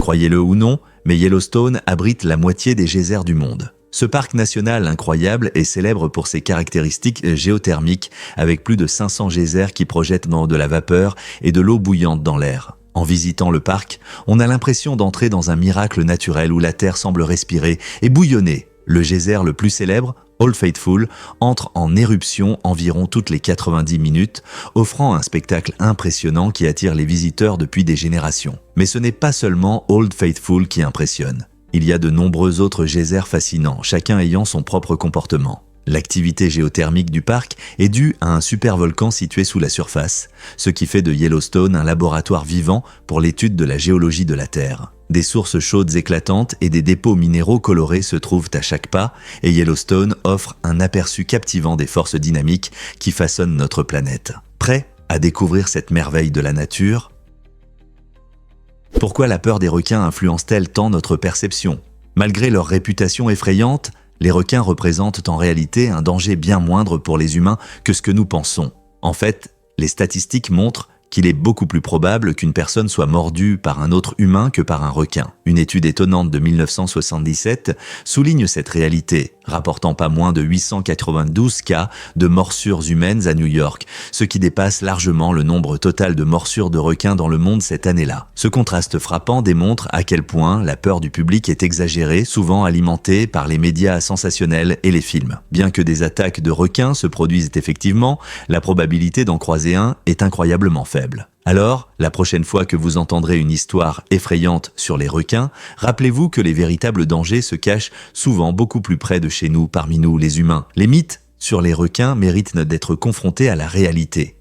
Croyez-le ou non, mais Yellowstone abrite la moitié des geysers du monde. Ce parc national incroyable est célèbre pour ses caractéristiques géothermiques, avec plus de 500 geysers qui projettent de la vapeur et de l'eau bouillante dans l'air. En visitant le parc, on a l'impression d'entrer dans un miracle naturel où la Terre semble respirer et bouillonner. Le geyser le plus célèbre, Old Faithful, entre en éruption environ toutes les 90 minutes, offrant un spectacle impressionnant qui attire les visiteurs depuis des générations. Mais ce n'est pas seulement Old Faithful qui impressionne. Il y a de nombreux autres geysers fascinants, chacun ayant son propre comportement. L'activité géothermique du parc est due à un supervolcan situé sous la surface, ce qui fait de Yellowstone un laboratoire vivant pour l'étude de la géologie de la Terre. Des sources chaudes éclatantes et des dépôts minéraux colorés se trouvent à chaque pas, et Yellowstone offre un aperçu captivant des forces dynamiques qui façonnent notre planète. Prêt à découvrir cette merveille de la nature? Pourquoi la peur des requins influence-t-elle tant notre perception? Malgré leur réputation effrayante, les requins représentent en réalité un danger bien moindre pour les humains que ce que nous pensons. En fait, les statistiques montrent qu'il est beaucoup plus probable qu'une personne soit mordue par un autre humain que par un requin. Une étude étonnante de 1977 souligne cette réalité, rapportant pas moins de 892 cas de morsures humaines à New York, ce qui dépasse largement le nombre total de morsures de requins dans le monde cette année-là. Ce contraste frappant démontre à quel point la peur du public est exagérée, souvent alimentée par les médias sensationnels et les films. Bien que des attaques de requins se produisent effectivement, la probabilité d'en croiser un est incroyablement faible. Alors, la prochaine fois que vous entendrez une histoire effrayante sur les requins, rappelez-vous que les véritables dangers se cachent souvent beaucoup plus près de chez nous, parmi nous les humains. Les mythes sur les requins méritent d'être confrontés à la réalité.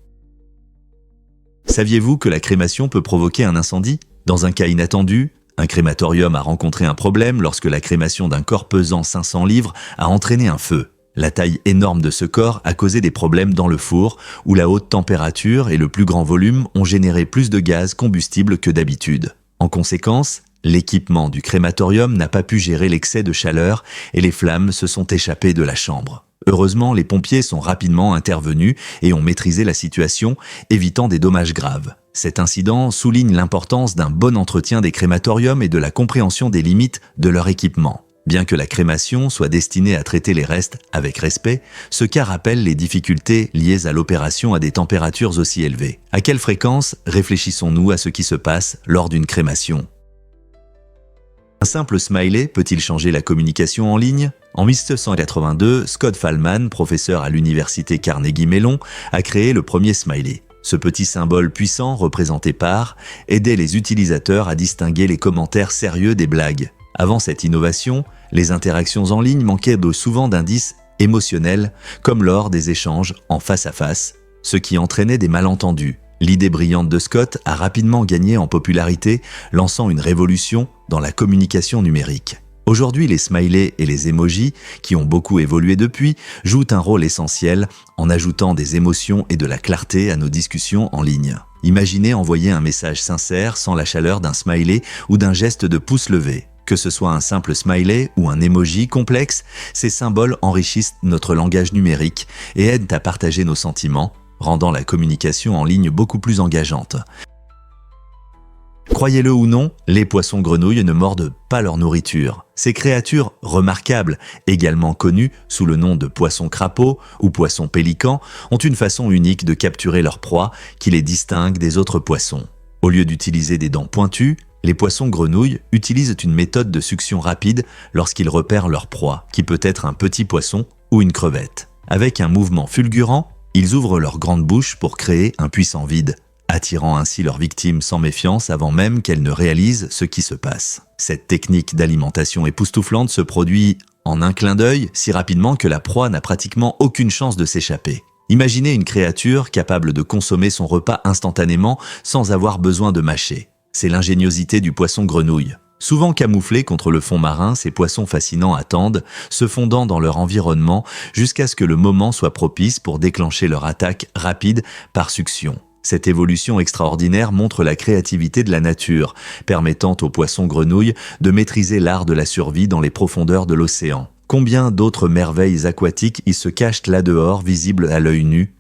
Saviez-vous que la crémation peut provoquer un incendie? Dans un cas inattendu, un crématorium a rencontré un problème lorsque la crémation d'un corps pesant 500 livres a entraîné un feu. La taille énorme de ce corps a causé des problèmes dans le four, où la haute température et le plus grand volume ont généré plus de gaz combustible que d'habitude. En conséquence, l'équipement du crématorium n'a pas pu gérer l'excès de chaleur et les flammes se sont échappées de la chambre. Heureusement, les pompiers sont rapidement intervenus et ont maîtrisé la situation, évitant des dommages graves. Cet incident souligne l'importance d'un bon entretien des crématoriums et de la compréhension des limites de leur équipement. Bien que la crémation soit destinée à traiter les restes avec respect, ce cas rappelle les difficultés liées à l'opération à des températures aussi élevées. À quelle fréquence réfléchissons-nous à ce qui se passe lors d'une crémation? Un simple smiley peut-il changer la communication en ligne? En 1982, Scott Fahlman, professeur à l'université Carnegie Mellon, a créé le premier smiley. Ce petit symbole puissant, représenté par, aidait les utilisateurs à distinguer les commentaires sérieux des blagues. Avant cette innovation, les interactions en ligne manquaient souvent d'indices émotionnels, comme lors des échanges en face à face, ce qui entraînait des malentendus. L'idée brillante de Scott a rapidement gagné en popularité, lançant une révolution dans la communication numérique. Aujourd'hui, les smileys et les emojis, qui ont beaucoup évolué depuis, jouent un rôle essentiel en ajoutant des émotions et de la clarté à nos discussions en ligne. Imaginez envoyer un message sincère sans la chaleur d'un smiley ou d'un geste de pouce levé. Que ce soit un simple smiley ou un emoji complexe, ces symboles enrichissent notre langage numérique et aident à partager nos sentiments, rendant la communication en ligne beaucoup plus engageante. Croyez-le ou non, les poissons-grenouilles ne mordent pas leur nourriture. Ces créatures remarquables, également connues sous le nom de poissons-crapauds ou poissons-pélicans, ont une façon unique de capturer leur proie qui les distingue des autres poissons. Au lieu d'utiliser des dents pointues, les poissons-grenouilles utilisent une méthode de succion rapide lorsqu'ils repèrent leur proie, qui peut être un petit poisson ou une crevette. Avec un mouvement fulgurant, ils ouvrent leur grande bouche pour créer un puissant vide, attirant ainsi leur victime sans méfiance avant même qu'elle ne réalise ce qui se passe. Cette technique d'alimentation époustouflante se produit en un clin d'œil si rapidement que la proie n'a pratiquement aucune chance de s'échapper. Imaginez une créature capable de consommer son repas instantanément sans avoir besoin de mâcher. C'est l'ingéniosité du poisson-grenouille. Souvent camouflés contre le fond marin, ces poissons fascinants attendent, se fondant dans leur environnement jusqu'à ce que le moment soit propice pour déclencher leur attaque rapide par succion. Cette évolution extraordinaire montre la créativité de la nature, permettant aux poissons-grenouilles de maîtriser l'art de la survie dans les profondeurs de l'océan. Combien d'autres merveilles aquatiques y se cachent là dehors, visibles à l'œil nu?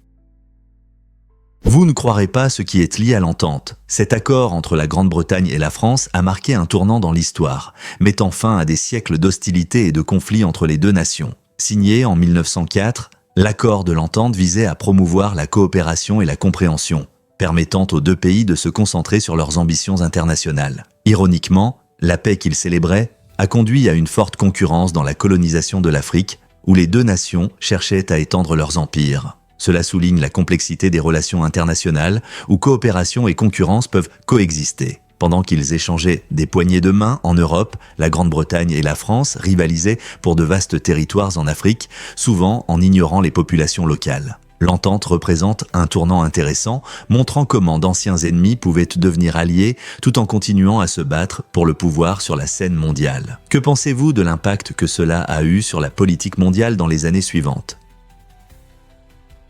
Vous ne croirez pas ce qui est lié à l'entente. Cet accord entre la Grande-Bretagne et la France a marqué un tournant dans l'histoire, mettant fin à des siècles d'hostilité et de conflits entre les deux nations. Signé en 1904, l'accord de l'entente visait à promouvoir la coopération et la compréhension, permettant aux deux pays de se concentrer sur leurs ambitions internationales. Ironiquement, la paix qu'il célébrait a conduit à une forte concurrence dans la colonisation de l'Afrique, où les deux nations cherchaient à étendre leurs empires. Cela souligne la complexité des relations internationales, où coopération et concurrence peuvent coexister. Pendant qu'ils échangeaient des poignées de main en Europe, la Grande-Bretagne et la France rivalisaient pour de vastes territoires en Afrique, souvent en ignorant les populations locales. L'entente représente un tournant intéressant, montrant comment d'anciens ennemis pouvaient devenir alliés tout en continuant à se battre pour le pouvoir sur la scène mondiale. Que pensez-vous de l'impact que cela a eu sur la politique mondiale dans les années suivantes ?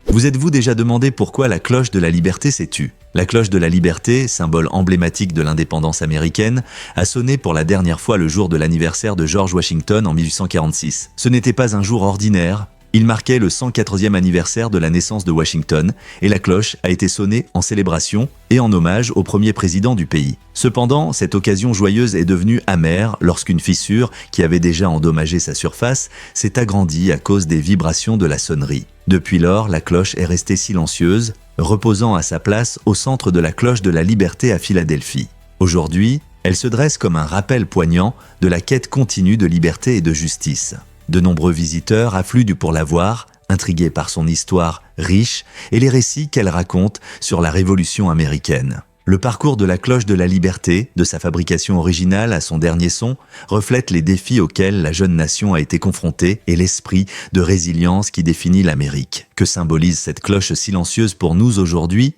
Vous êtes-vous déjà demandé pourquoi la cloche de la liberté s'est tue ? La cloche de la liberté, symbole emblématique de l'indépendance américaine, a sonné pour la dernière fois le jour de l'anniversaire de George Washington en 1846. Ce n'était pas un jour ordinaire. Il marquait le 104e anniversaire de la naissance de Washington et la cloche a été sonnée en célébration et en hommage au premier président du pays. Cependant, cette occasion joyeuse est devenue amère lorsqu'une fissure, qui avait déjà endommagé sa surface, s'est agrandie à cause des vibrations de la sonnerie. Depuis lors, la cloche est restée silencieuse, reposant à sa place au centre de la cloche de la liberté à Philadelphie. Aujourd'hui, elle se dresse comme un rappel poignant de la quête continue de liberté et de justice. De nombreux visiteurs affluent pour la voir, intrigués par son histoire riche et les récits qu'elle raconte sur la Révolution américaine. Le parcours de la cloche de la liberté, de sa fabrication originale à son dernier son, reflète les défis auxquels la jeune nation a été confrontée et l'esprit de résilience qui définit l'Amérique. Que symbolise cette cloche silencieuse pour nous aujourd'hui ?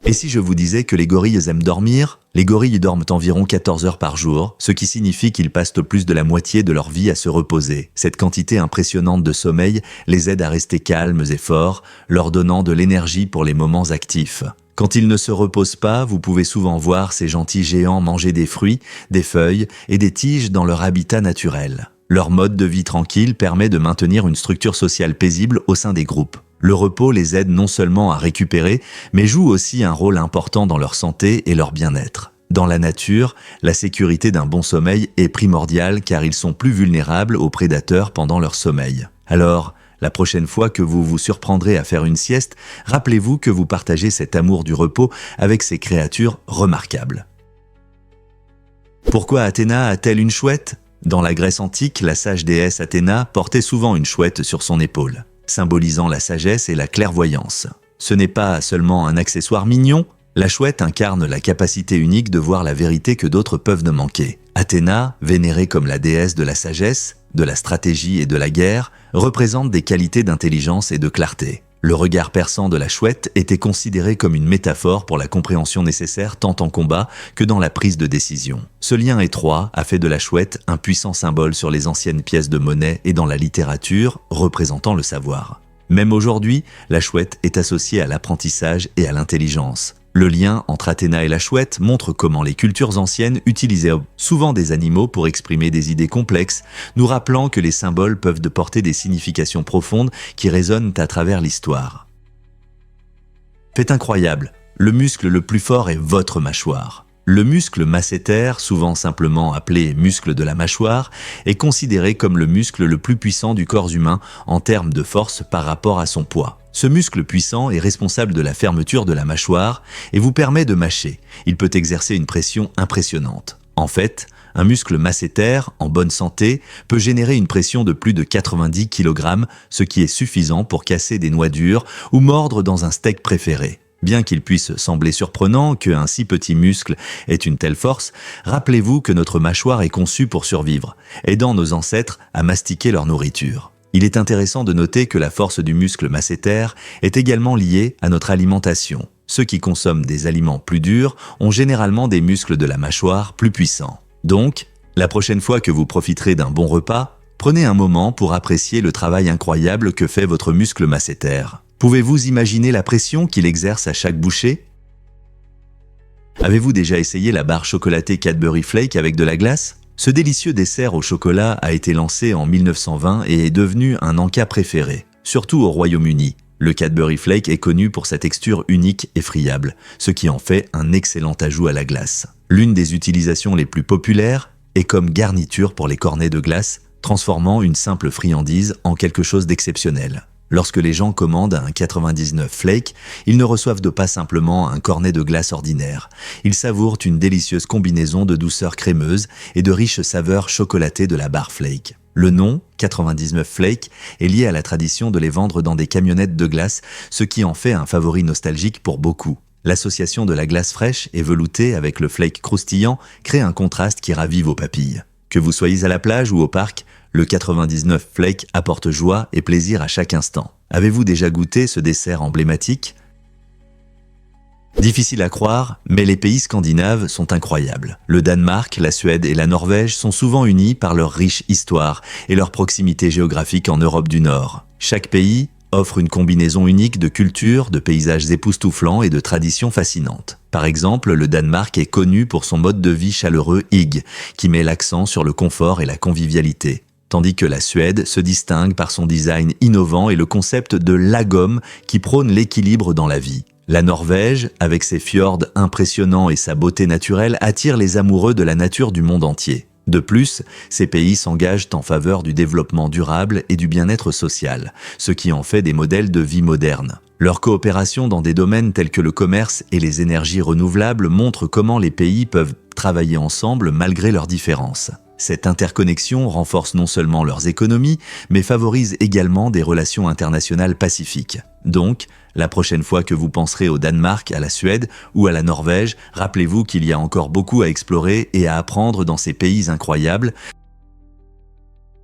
Et si je vous disais que les gorilles aiment dormir ? Les gorilles dorment environ 14 heures par jour, ce qui signifie qu'ils passent plus de la moitié de leur vie à se reposer. Cette quantité impressionnante de sommeil les aide à rester calmes et forts, leur donnant de l'énergie pour les moments actifs. Quand ils ne se reposent pas, vous pouvez souvent voir ces gentils géants manger des fruits, des feuilles et des tiges dans leur habitat naturel. Leur mode de vie tranquille permet de maintenir une structure sociale paisible au sein des groupes. Le repos les aide non seulement à récupérer, mais joue aussi un rôle important dans leur santé et leur bien-être. Dans la nature, la sécurité d'un bon sommeil est primordiale car ils sont plus vulnérables aux prédateurs pendant leur sommeil. Alors, la prochaine fois que vous vous surprendrez à faire une sieste, rappelez-vous que vous partagez cet amour du repos avec ces créatures remarquables. Pourquoi Athéna a-t-elle une chouette ? Dans la Grèce antique, la sage déesse Athéna portait souvent une chouette sur son épaule, symbolisant la sagesse et la clairvoyance. Ce n'est pas seulement un accessoire mignon, la chouette incarne la capacité unique de voir la vérité que d'autres peuvent ne manquer. Athéna, vénérée comme la déesse de la sagesse, de la stratégie et de la guerre, représente des qualités d'intelligence et de clarté. Le regard perçant de la chouette était considéré comme une métaphore pour la compréhension nécessaire tant en combat que dans la prise de décision. Ce lien étroit a fait de la chouette un puissant symbole sur les anciennes pièces de monnaie et dans la littérature, représentant le savoir. Même aujourd'hui, la chouette est associée à l'apprentissage et à l'intelligence. Le lien entre Athéna et la chouette montre comment les cultures anciennes utilisaient souvent des animaux pour exprimer des idées complexes, nous rappelant que les symboles peuvent porter des significations profondes qui résonnent à travers l'histoire. Fait incroyable, le muscle le plus fort est votre mâchoire. Le muscle masséter, souvent simplement appelé muscle de la mâchoire, est considéré comme le muscle le plus puissant du corps humain en termes de force par rapport à son poids. Ce muscle puissant est responsable de la fermeture de la mâchoire et vous permet de mâcher. Il peut exercer une pression impressionnante. En fait, un muscle masséter, en bonne santé, peut générer une pression de plus de 90 kg, ce qui est suffisant pour casser des noix dures ou mordre dans un steak préféré. Bien qu'il puisse sembler surprenant qu'un si petit muscle ait une telle force, rappelez-vous que notre mâchoire est conçue pour survivre, aidant nos ancêtres à mastiquer leur nourriture. Il est intéressant de noter que la force du muscle masséter est également liée à notre alimentation. Ceux qui consomment des aliments plus durs ont généralement des muscles de la mâchoire plus puissants. Donc, la prochaine fois que vous profiterez d'un bon repas, prenez un moment pour apprécier le travail incroyable que fait votre muscle masséter. Pouvez-vous imaginer la pression qu'il exerce à chaque bouchée ? Avez-vous déjà essayé la barre chocolatée Cadbury Flake avec de la glace ? Ce délicieux dessert au chocolat a été lancé en 1920 et est devenu un encas préféré, surtout au Royaume-Uni. Le Cadbury Flake est connu pour sa texture unique et friable, ce qui en fait un excellent ajout à la glace. L'une des utilisations les plus populaires est comme garniture pour les cornets de glace, transformant une simple friandise en quelque chose d'exceptionnel. Lorsque les gens commandent un 99 Flake, ils ne reçoivent pas simplement un cornet de glace ordinaire. Ils savourent une délicieuse combinaison de douceur crémeuse et de riches saveurs chocolatées de la barre Flake. Le nom, 99 Flake, est lié à la tradition de les vendre dans des camionnettes de glace, ce qui en fait un favori nostalgique pour beaucoup. L'association de la glace fraîche et veloutée avec le flake croustillant crée un contraste qui ravit vos papilles. Que vous soyez à la plage ou au parc, le 99 Flake apporte joie et plaisir à chaque instant. Avez-vous déjà goûté ce dessert emblématique ? Difficile à croire, mais les pays scandinaves sont incroyables. Le Danemark, la Suède et la Norvège sont souvent unis par leur riche histoire et leur proximité géographique en Europe du Nord. Chaque pays offre une combinaison unique de cultures, de paysages époustouflants et de traditions fascinantes. Par exemple, le Danemark est connu pour son mode de vie chaleureux hygge, qui met l'accent sur le confort et la convivialité. Tandis que la Suède se distingue par son design innovant et le concept de lagom qui prône l'équilibre dans la vie. La Norvège, avec ses fjords impressionnants et sa beauté naturelle, attire les amoureux de la nature du monde entier. De plus, ces pays s'engagent en faveur du développement durable et du bien-être social, ce qui en fait des modèles de vie modernes. Leur coopération dans des domaines tels que le commerce et les énergies renouvelables montre comment les pays peuvent travailler ensemble malgré leurs différences. Cette interconnexion renforce non seulement leurs économies, mais favorise également des relations internationales pacifiques. Donc, la prochaine fois que vous penserez au Danemark, à la Suède ou à la Norvège, rappelez-vous qu'il y a encore beaucoup à explorer et à apprendre dans ces pays incroyables.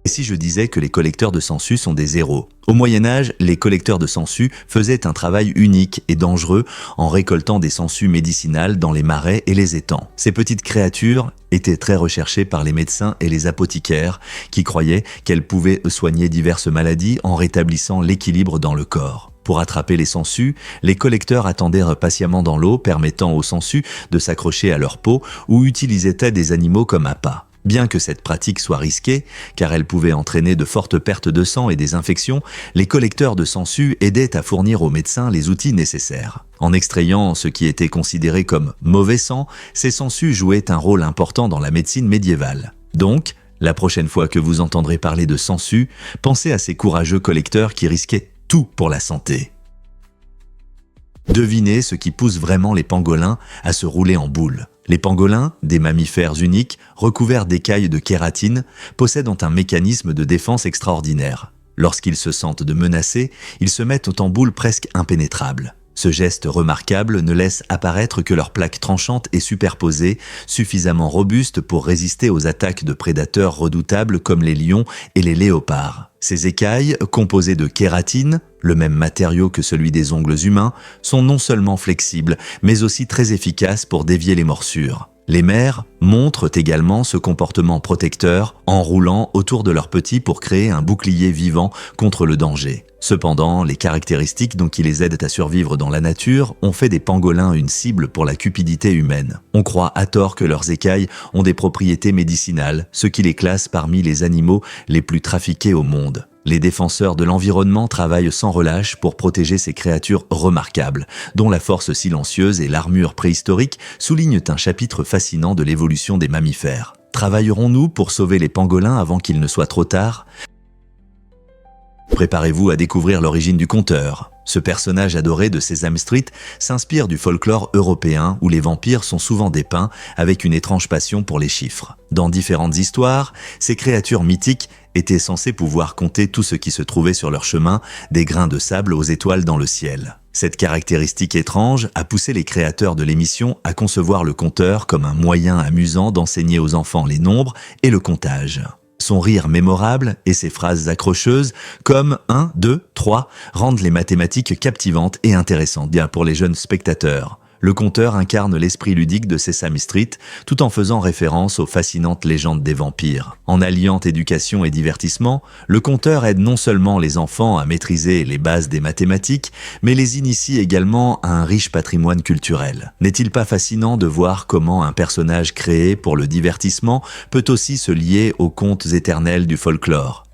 Et si je disais que les collecteurs de sangsues sont des héros ? Au Moyen-Âge, les collecteurs de sangsues faisaient un travail unique et dangereux en récoltant des sangsues médicinales dans les marais et les étangs. Ces petites créatures étaient très recherchées par les médecins et les apothicaires qui croyaient qu'elles pouvaient soigner diverses maladies en rétablissant l'équilibre dans le corps. Pour attraper les sangsues, les collecteurs attendaient patiemment dans l'eau, permettant aux sangsues de s'accrocher à leur peau ou utilisaient des animaux comme appât. Bien que cette pratique soit risquée, car elle pouvait entraîner de fortes pertes de sang et des infections, les collecteurs de sangsues aidaient à fournir aux médecins les outils nécessaires. En extrayant ce qui était considéré comme mauvais sang, ces sangsues jouaient un rôle important dans la médecine médiévale. Donc, la prochaine fois que vous entendrez parler de sangsues, pensez à ces courageux collecteurs qui risquaient tout pour la santé. Devinez ce qui pousse vraiment les pangolins à se rouler en boule. Les pangolins, des mammifères uniques, recouverts d'écailles de kératine, possèdent un mécanisme de défense extraordinaire. Lorsqu'ils se sentent menacés, ils se mettent en boule presque impénétrables. Ce geste remarquable ne laisse apparaître que leurs plaques tranchantes et superposées, suffisamment robustes pour résister aux attaques de prédateurs redoutables comme les lions et les léopards. Ces écailles, composées de kératine, le même matériau que celui des ongles humains, sont non seulement flexibles, mais aussi très efficaces pour dévier les morsures. Les mères montrent également ce comportement protecteur en roulant autour de leurs petits pour créer un bouclier vivant contre le danger. Cependant, les caractéristiques qui les aident à survivre dans la nature ont fait des pangolins une cible pour la cupidité humaine. On croit à tort que leurs écailles ont des propriétés médicinales, ce qui les classe parmi les animaux les plus trafiqués au monde. Les défenseurs de l'environnement travaillent sans relâche pour protéger ces créatures remarquables, dont la force silencieuse et l'armure préhistorique soulignent un chapitre fascinant de l'évolution des mammifères. Travaillerons-nous pour sauver les pangolins avant qu'il ne soit trop tard ? Préparez-vous à découvrir l'origine du conteur. Ce personnage adoré de Sesame Street s'inspire du folklore européen où les vampires sont souvent dépeints avec une étrange passion pour les chiffres. Dans différentes histoires, ces créatures mythiques étaient censées pouvoir compter tout ce qui se trouvait sur leur chemin, des grains de sable aux étoiles dans le ciel. Cette caractéristique étrange a poussé les créateurs de l'émission à concevoir le compteur comme un moyen amusant d'enseigner aux enfants les nombres et le comptage. Son rire mémorable et ses phrases accrocheuses comme 1, 2, 3 rendent les mathématiques captivantes et intéressantes bien pour les jeunes spectateurs. Le conteur incarne l'esprit ludique de Sesame Street tout en faisant référence aux fascinantes légendes des vampires. En alliant éducation et divertissement, le conteur aide non seulement les enfants à maîtriser les bases des mathématiques, mais les initie également à un riche patrimoine culturel. N'est-il pas fascinant de voir comment un personnage créé pour le divertissement peut aussi se lier aux contes éternels du folklore ?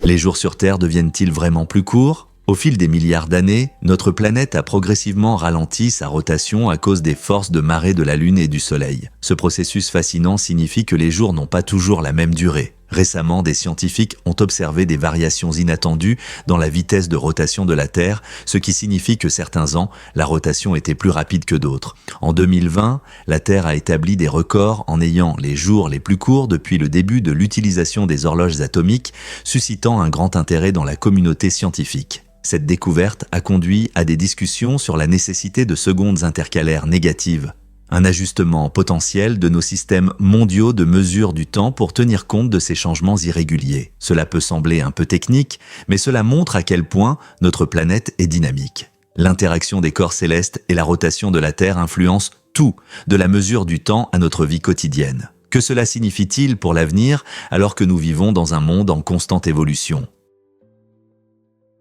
Les jours sur Terre deviennent-ils vraiment plus courts ? Au fil des milliards d'années, notre planète a progressivement ralenti sa rotation à cause des forces de marée de la Lune et du Soleil. Ce processus fascinant signifie que les jours n'ont pas toujours la même durée. Récemment, des scientifiques ont observé des variations inattendues dans la vitesse de rotation de la Terre, ce qui signifie que certains ans, la rotation était plus rapide que d'autres. En 2020, la Terre a établi des records en ayant les jours les plus courts depuis le début de l'utilisation des horloges atomiques, suscitant un grand intérêt dans la communauté scientifique. Cette découverte a conduit à des discussions sur la nécessité de secondes intercalaires négatives, un ajustement potentiel de nos systèmes mondiaux de mesure du temps pour tenir compte de ces changements irréguliers. Cela peut sembler un peu technique, mais cela montre à quel point notre planète est dynamique. L'interaction des corps célestes et la rotation de la Terre influencent tout, de la mesure du temps à notre vie quotidienne. Que cela signifie-t-il pour l'avenir alors que nous vivons dans un monde en constante évolution ?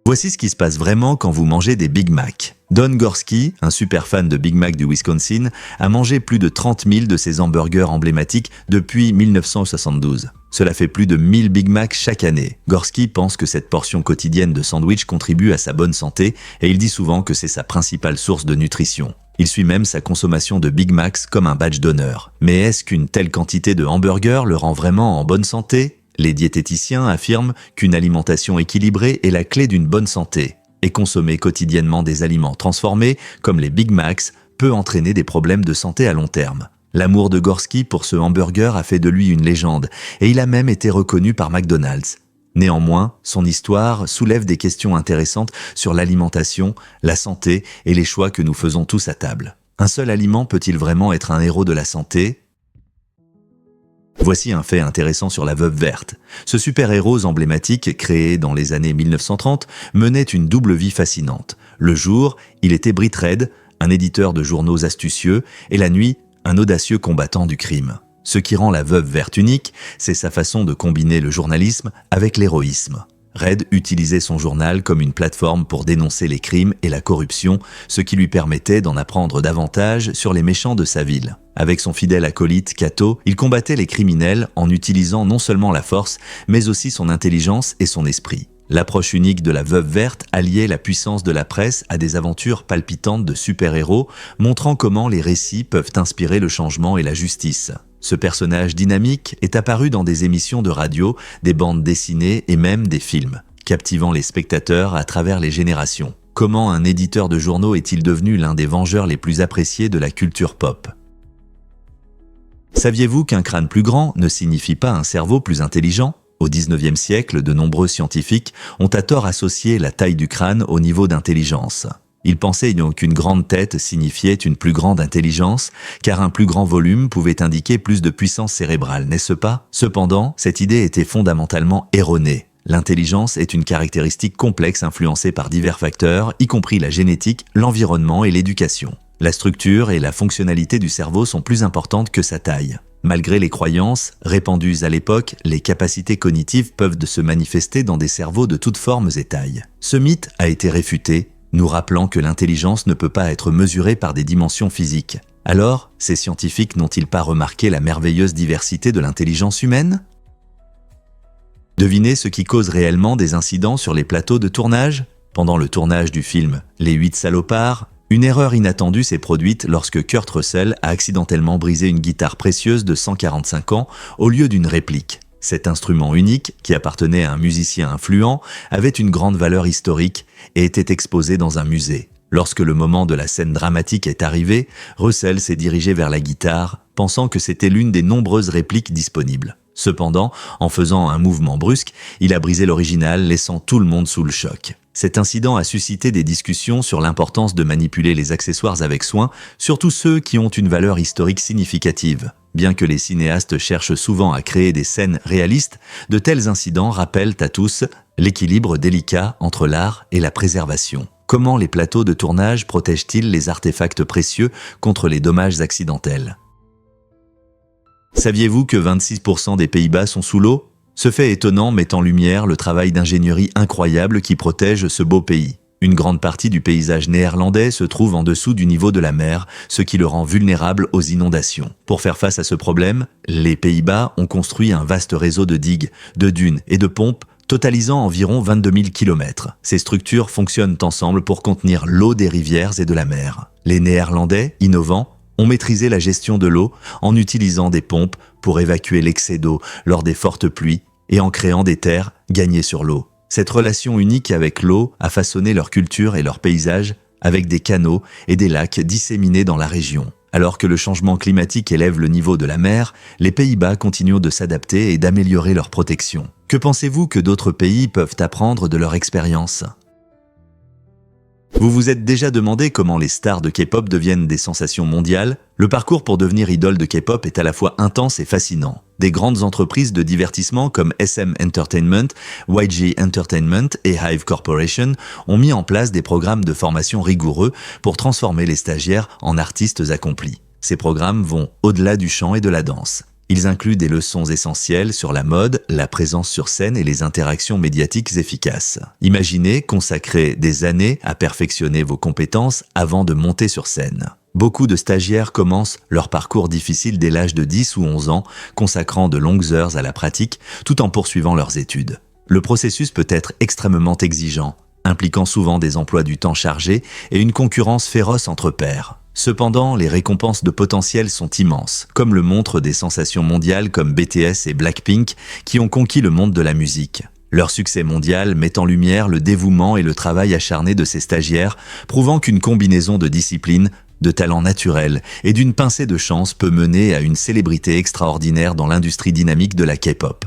Voici ce qui se passe vraiment quand vous mangez des Big Mac. Don Gorski, un super fan de Big Mac du Wisconsin, a mangé plus de 30 000 de ces hamburgers emblématiques depuis 1972. Cela fait plus de 1000 Big Mac chaque année. Gorski pense que cette portion quotidienne de sandwich contribue à sa bonne santé et il dit souvent que c'est sa principale source de nutrition. Il suit même sa consommation de Big Macs comme un badge d'honneur. Mais est-ce qu'une telle quantité de hamburgers le rend vraiment en bonne santé ? Les diététiciens affirment qu'une alimentation équilibrée est la clé d'une bonne santé. Et consommer quotidiennement des aliments transformés, comme les Big Macs, peut entraîner des problèmes de santé à long terme. L'amour de Gorski pour ce hamburger a fait de lui une légende, et il a même été reconnu par McDonald's. Néanmoins, son histoire soulève des questions intéressantes sur l'alimentation, la santé et les choix que nous faisons tous à table. Un seul aliment peut-il vraiment être un héros de la santé ? Voici un fait intéressant sur la Veuve Verte. Ce super-héros emblématique, créé dans les années 1930, menait une double vie fascinante. Le jour, il était Britt Reid, un éditeur de journaux astucieux, et la nuit, un audacieux combattant du crime. Ce qui rend la Veuve Verte unique, c'est sa façon de combiner le journalisme avec l'héroïsme. Reid utilisait son journal comme une plateforme pour dénoncer les crimes et la corruption, ce qui lui permettait d'en apprendre davantage sur les méchants de sa ville. Avec son fidèle acolyte Cato, il combattait les criminels en utilisant non seulement la force, mais aussi son intelligence et son esprit. L'approche unique de la Veuve Verte alliait la puissance de la presse à des aventures palpitantes de super-héros, montrant comment les récits peuvent inspirer le changement et la justice. Ce personnage dynamique est apparu dans des émissions de radio, des bandes dessinées et même des films, captivant les spectateurs à travers les générations. Comment un éditeur de journaux est-il devenu l'un des vengeurs les plus appréciés de la culture pop ? Saviez-vous qu'un crâne plus grand ne signifie pas un cerveau plus intelligent ? Au XIXe siècle, de nombreux scientifiques ont à tort associé la taille du crâne au niveau d'intelligence. Ils pensaient donc qu'une grande tête signifiait une plus grande intelligence, car un plus grand volume pouvait indiquer plus de puissance cérébrale, n'est-ce pas ? Cependant, cette idée était fondamentalement erronée. L'intelligence est une caractéristique complexe influencée par divers facteurs, y compris la génétique, l'environnement et l'éducation. La structure et la fonctionnalité du cerveau sont plus importantes que sa taille. Malgré les croyances répandues à l'époque, les capacités cognitives peuvent se manifester dans des cerveaux de toutes formes et tailles. Ce mythe a été réfuté, nous rappelant que l'intelligence ne peut pas être mesurée par des dimensions physiques. Alors, ces scientifiques n'ont-ils pas remarqué la merveilleuse diversité de l'intelligence humaine ? Devinez ce qui cause réellement des incidents sur les plateaux de tournage ? Pendant le tournage du film « Les 8 salopards », une erreur inattendue s'est produite lorsque Kurt Russell a accidentellement brisé une guitare précieuse de 145 ans au lieu d'une réplique. Cet instrument unique, qui appartenait à un musicien influent, avait une grande valeur historique et était exposé dans un musée. Lorsque le moment de la scène dramatique est arrivé, Russell s'est dirigé vers la guitare, pensant que c'était l'une des nombreuses répliques disponibles. Cependant, en faisant un mouvement brusque, il a brisé l'original, laissant tout le monde sous le choc. Cet incident a suscité des discussions sur l'importance de manipuler les accessoires avec soin, surtout ceux qui ont une valeur historique significative. Bien que les cinéastes cherchent souvent à créer des scènes réalistes, de tels incidents rappellent à tous l'équilibre délicat entre l'art et la préservation. Comment les plateaux de tournage protègent-ils les artefacts précieux contre les dommages accidentels ? Saviez-vous que 26% des Pays-Bas sont sous l'eau ? Ce fait étonnant met en lumière le travail d'ingénierie incroyable qui protège ce beau pays. Une grande partie du paysage néerlandais se trouve en dessous du niveau de la mer, ce qui le rend vulnérable aux inondations. Pour faire face à ce problème, les Pays-Bas ont construit un vaste réseau de digues, de dunes et de pompes totalisant environ 22 000 km. Ces structures fonctionnent ensemble pour contenir l'eau des rivières et de la mer. Les Néerlandais, innovants, ont maîtrisé la gestion de l'eau en utilisant des pompes pour évacuer l'excès d'eau lors des fortes pluies et en créant des terres gagnées sur l'eau. Cette relation unique avec l'eau a façonné leur culture et leur paysage avec des canaux et des lacs disséminés dans la région. Alors que le changement climatique élève le niveau de la mer, les Pays-Bas continuent de s'adapter et d'améliorer leur protection. Que pensez-vous que d'autres pays peuvent apprendre de leur expérience ? Vous vous êtes déjà demandé comment les stars de K-pop deviennent des sensations mondiales ? Le parcours pour devenir idole de K-pop est à la fois intense et fascinant. Des grandes entreprises de divertissement comme SM Entertainment, YG Entertainment et Hive Corporation ont mis en place des programmes de formation rigoureux pour transformer les stagiaires en artistes accomplis. Ces programmes vont au-delà du chant et de la danse. Ils incluent des leçons essentielles sur la mode, la présence sur scène et les interactions médiatiques efficaces. Imaginez consacrer des années à perfectionner vos compétences avant de monter sur scène. Beaucoup de stagiaires commencent leur parcours difficile dès l'âge de 10 ou 11 ans, consacrant de longues heures à la pratique tout en poursuivant leurs études. Le processus peut être extrêmement exigeant, impliquant souvent des emplois du temps chargés et une concurrence féroce entre pairs. Cependant, les récompenses de potentiel sont immenses, comme le montrent des sensations mondiales comme BTS et Blackpink qui ont conquis le monde de la musique. Leur succès mondial met en lumière le dévouement et le travail acharné de ces stagiaires, prouvant qu'une combinaison de discipline, de talent naturel et d'une pincée de chance peut mener à une célébrité extraordinaire dans l'industrie dynamique de la K-pop.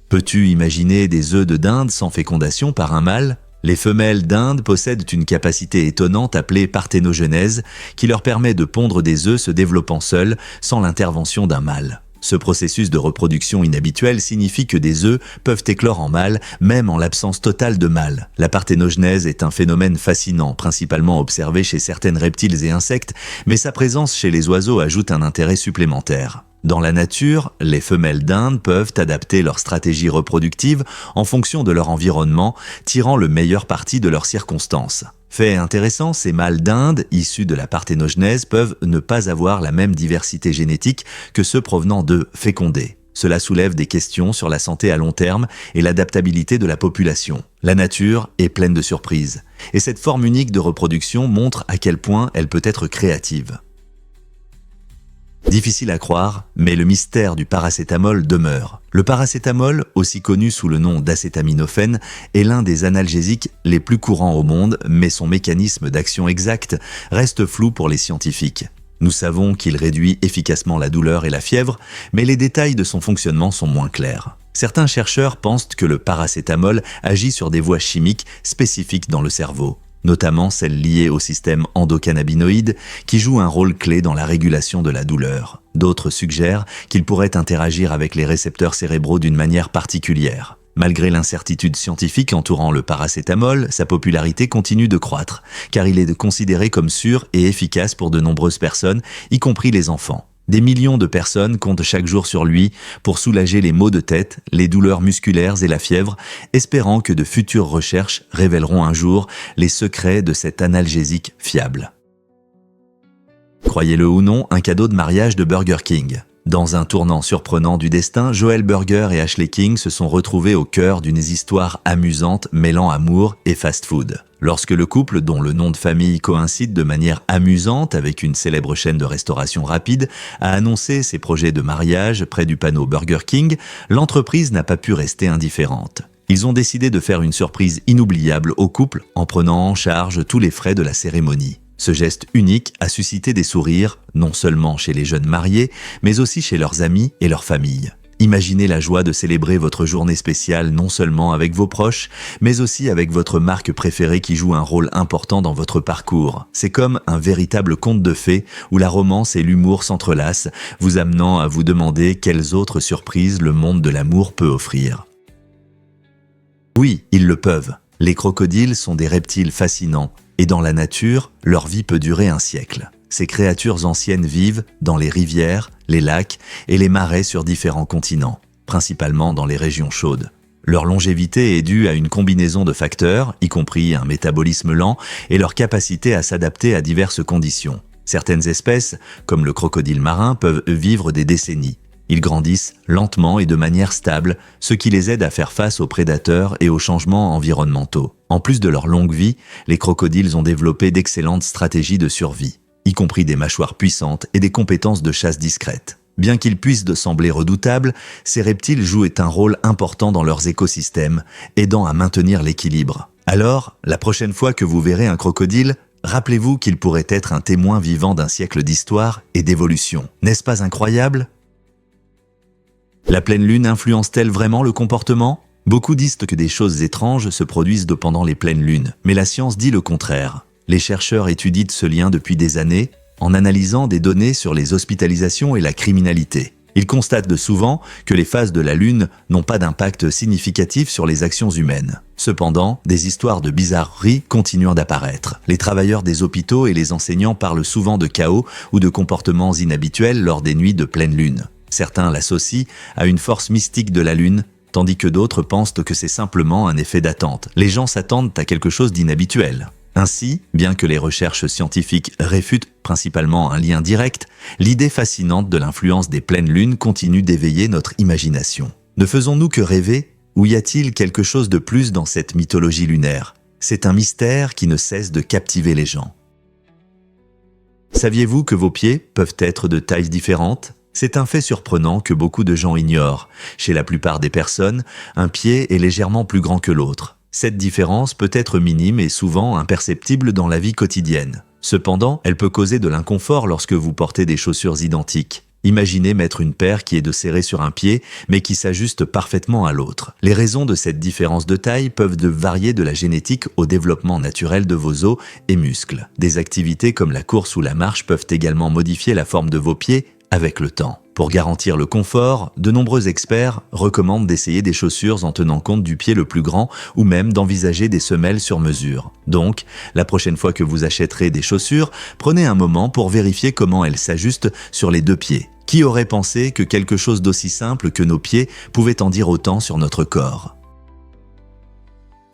Peux-tu imaginer des œufs de dinde sans fécondation par un mâle ? Les femelles dindes possèdent une capacité étonnante appelée parthénogenèse qui leur permet de pondre des œufs se développant seuls sans l'intervention d'un mâle. Ce processus de reproduction inhabituel signifie que des œufs peuvent éclore en mâle, même en l'absence totale de mâle. La parthénogenèse est un phénomène fascinant, principalement observé chez certaines reptiles et insectes, mais sa présence chez les oiseaux ajoute un intérêt supplémentaire. Dans la nature, les femelles dindes peuvent adapter leur stratégie reproductive en fonction de leur environnement, tirant le meilleur parti de leurs circonstances. Fait intéressant, ces mâles dindes, issus de la parthénogenèse, peuvent ne pas avoir la même diversité génétique que ceux provenant d'œufs fécondés. Cela soulève des questions sur la santé à long terme et l'adaptabilité de la population. La nature est pleine de surprises, et cette forme unique de reproduction montre à quel point elle peut être créative. Difficile à croire, mais le mystère du paracétamol demeure. Le paracétamol, aussi connu sous le nom d'acétaminophène, est l'un des analgésiques les plus courants au monde, mais son mécanisme d'action exact reste flou pour les scientifiques. Nous savons qu'il réduit efficacement la douleur et la fièvre, mais les détails de son fonctionnement sont moins clairs. Certains chercheurs pensent que le paracétamol agit sur des voies chimiques spécifiques dans le cerveau, notamment celles liées au système endocannabinoïde qui joue un rôle clé dans la régulation de la douleur. D'autres suggèrent qu'il pourrait interagir avec les récepteurs cérébraux d'une manière particulière. Malgré l'incertitude scientifique entourant le paracétamol, sa popularité continue de croître, car il est considéré comme sûr et efficace pour de nombreuses personnes, y compris les enfants. Des millions de personnes comptent chaque jour sur lui pour soulager les maux de tête, les douleurs musculaires et la fièvre, espérant que de futures recherches révéleront un jour les secrets de cet analgésique fiable. Croyez-le ou non, un cadeau de mariage de Burger King. Dans un tournant surprenant du destin, Joel Burger et Ashley King se sont retrouvés au cœur d'une histoire amusante mêlant amour et fast-food. Lorsque le couple, dont le nom de famille coïncide de manière amusante avec une célèbre chaîne de restauration rapide, a annoncé ses projets de mariage près du panneau Burger King, l'entreprise n'a pas pu rester indifférente. Ils ont décidé de faire une surprise inoubliable au couple en prenant en charge tous les frais de la cérémonie. Ce geste unique a suscité des sourires, non seulement chez les jeunes mariés, mais aussi chez leurs amis et leurs familles. Imaginez la joie de célébrer votre journée spéciale non seulement avec vos proches, mais aussi avec votre marque préférée qui joue un rôle important dans votre parcours. C'est comme un véritable conte de fées où la romance et l'humour s'entrelacent, vous amenant à vous demander quelles autres surprises le monde de l'amour peut offrir. Oui, ils le peuvent. Les crocodiles sont des reptiles fascinants, et dans la nature, leur vie peut durer un siècle. Ces créatures anciennes vivent dans les rivières, les lacs et les marais sur différents continents, principalement dans les régions chaudes. Leur longévité est due à une combinaison de facteurs, y compris un métabolisme lent et leur capacité à s'adapter à diverses conditions. Certaines espèces, comme le crocodile marin, peuvent vivre des décennies. Ils grandissent lentement et de manière stable, ce qui les aide à faire face aux prédateurs et aux changements environnementaux. En plus de leur longue vie, les crocodiles ont développé d'excellentes stratégies de survie, y compris des mâchoires puissantes et des compétences de chasse discrètes. Bien qu'ils puissent sembler redoutables, ces reptiles jouent un rôle important dans leurs écosystèmes, aidant à maintenir l'équilibre. Alors, la prochaine fois que vous verrez un crocodile, rappelez-vous qu'il pourrait être un témoin vivant d'un siècle d'histoire et d'évolution. N'est-ce pas incroyable ? La pleine lune influence-t-elle vraiment le comportement ? Beaucoup disent que des choses étranges se produisent pendant les pleines lunes, mais la science dit le contraire. Les chercheurs étudient ce lien depuis des années, en analysant des données sur les hospitalisations et la criminalité. Ils constatent souvent que les phases de la Lune n'ont pas d'impact significatif sur les actions humaines. Cependant, des histoires de bizarreries continuent d'apparaître. Les travailleurs des hôpitaux et les enseignants parlent souvent de chaos ou de comportements inhabituels lors des nuits de pleine Lune. Certains l'associent à une force mystique de la Lune, tandis que d'autres pensent que c'est simplement un effet d'attente. Les gens s'attendent à quelque chose d'inhabituel. Ainsi, bien que les recherches scientifiques réfutent principalement un lien direct, l'idée fascinante de l'influence des pleines lunes continue d'éveiller notre imagination. Ne faisons-nous que rêver, ou y a-t-il quelque chose de plus dans cette mythologie lunaire ? C'est un mystère qui ne cesse de captiver les gens. Saviez-vous que vos pieds peuvent être de tailles différentes ? C'est un fait surprenant que beaucoup de gens ignorent. Chez la plupart des personnes, un pied est légèrement plus grand que l'autre. Cette différence peut être minime et souvent imperceptible dans la vie quotidienne. Cependant, elle peut causer de l'inconfort lorsque vous portez des chaussures identiques. Imaginez mettre une paire qui est serrée sur un pied, mais qui s'ajuste parfaitement à l'autre. Les raisons de cette différence de taille peuvent varier de la génétique au développement naturel de vos os et muscles. Des activités comme la course ou la marche peuvent également modifier la forme de vos pieds avec le temps. Pour garantir le confort, de nombreux experts recommandent d'essayer des chaussures en tenant compte du pied le plus grand ou même d'envisager des semelles sur mesure. Donc, la prochaine fois que vous achèterez des chaussures, prenez un moment pour vérifier comment elles s'ajustent sur les deux pieds. Qui aurait pensé que quelque chose d'aussi simple que nos pieds pouvait en dire autant sur notre corps ?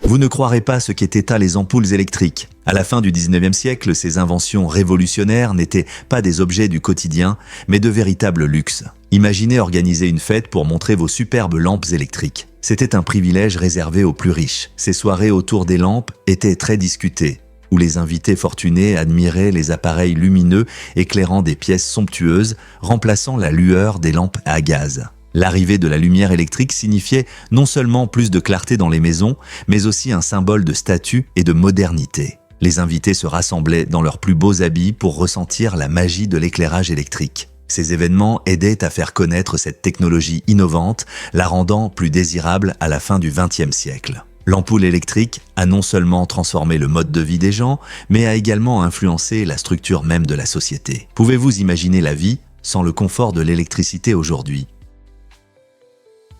Vous ne croirez pas ce qu'étaient les ampoules électriques. À la fin du 19e siècle, ces inventions révolutionnaires n'étaient pas des objets du quotidien, mais de véritables luxes. Imaginez organiser une fête pour montrer vos superbes lampes électriques. C'était un privilège réservé aux plus riches. Ces soirées autour des lampes étaient très discutées, où les invités fortunés admiraient les appareils lumineux éclairant des pièces somptueuses, remplaçant la lueur des lampes à gaz. L'arrivée de la lumière électrique signifiait non seulement plus de clarté dans les maisons, mais aussi un symbole de statut et de modernité. Les invités se rassemblaient dans leurs plus beaux habits pour ressentir la magie de l'éclairage électrique. Ces événements aidaient à faire connaître cette technologie innovante, la rendant plus désirable à la fin du XXe siècle. L'ampoule électrique a non seulement transformé le mode de vie des gens, mais a également influencé la structure même de la société. Pouvez-vous imaginer la vie sans le confort de l'électricité aujourd'hui ?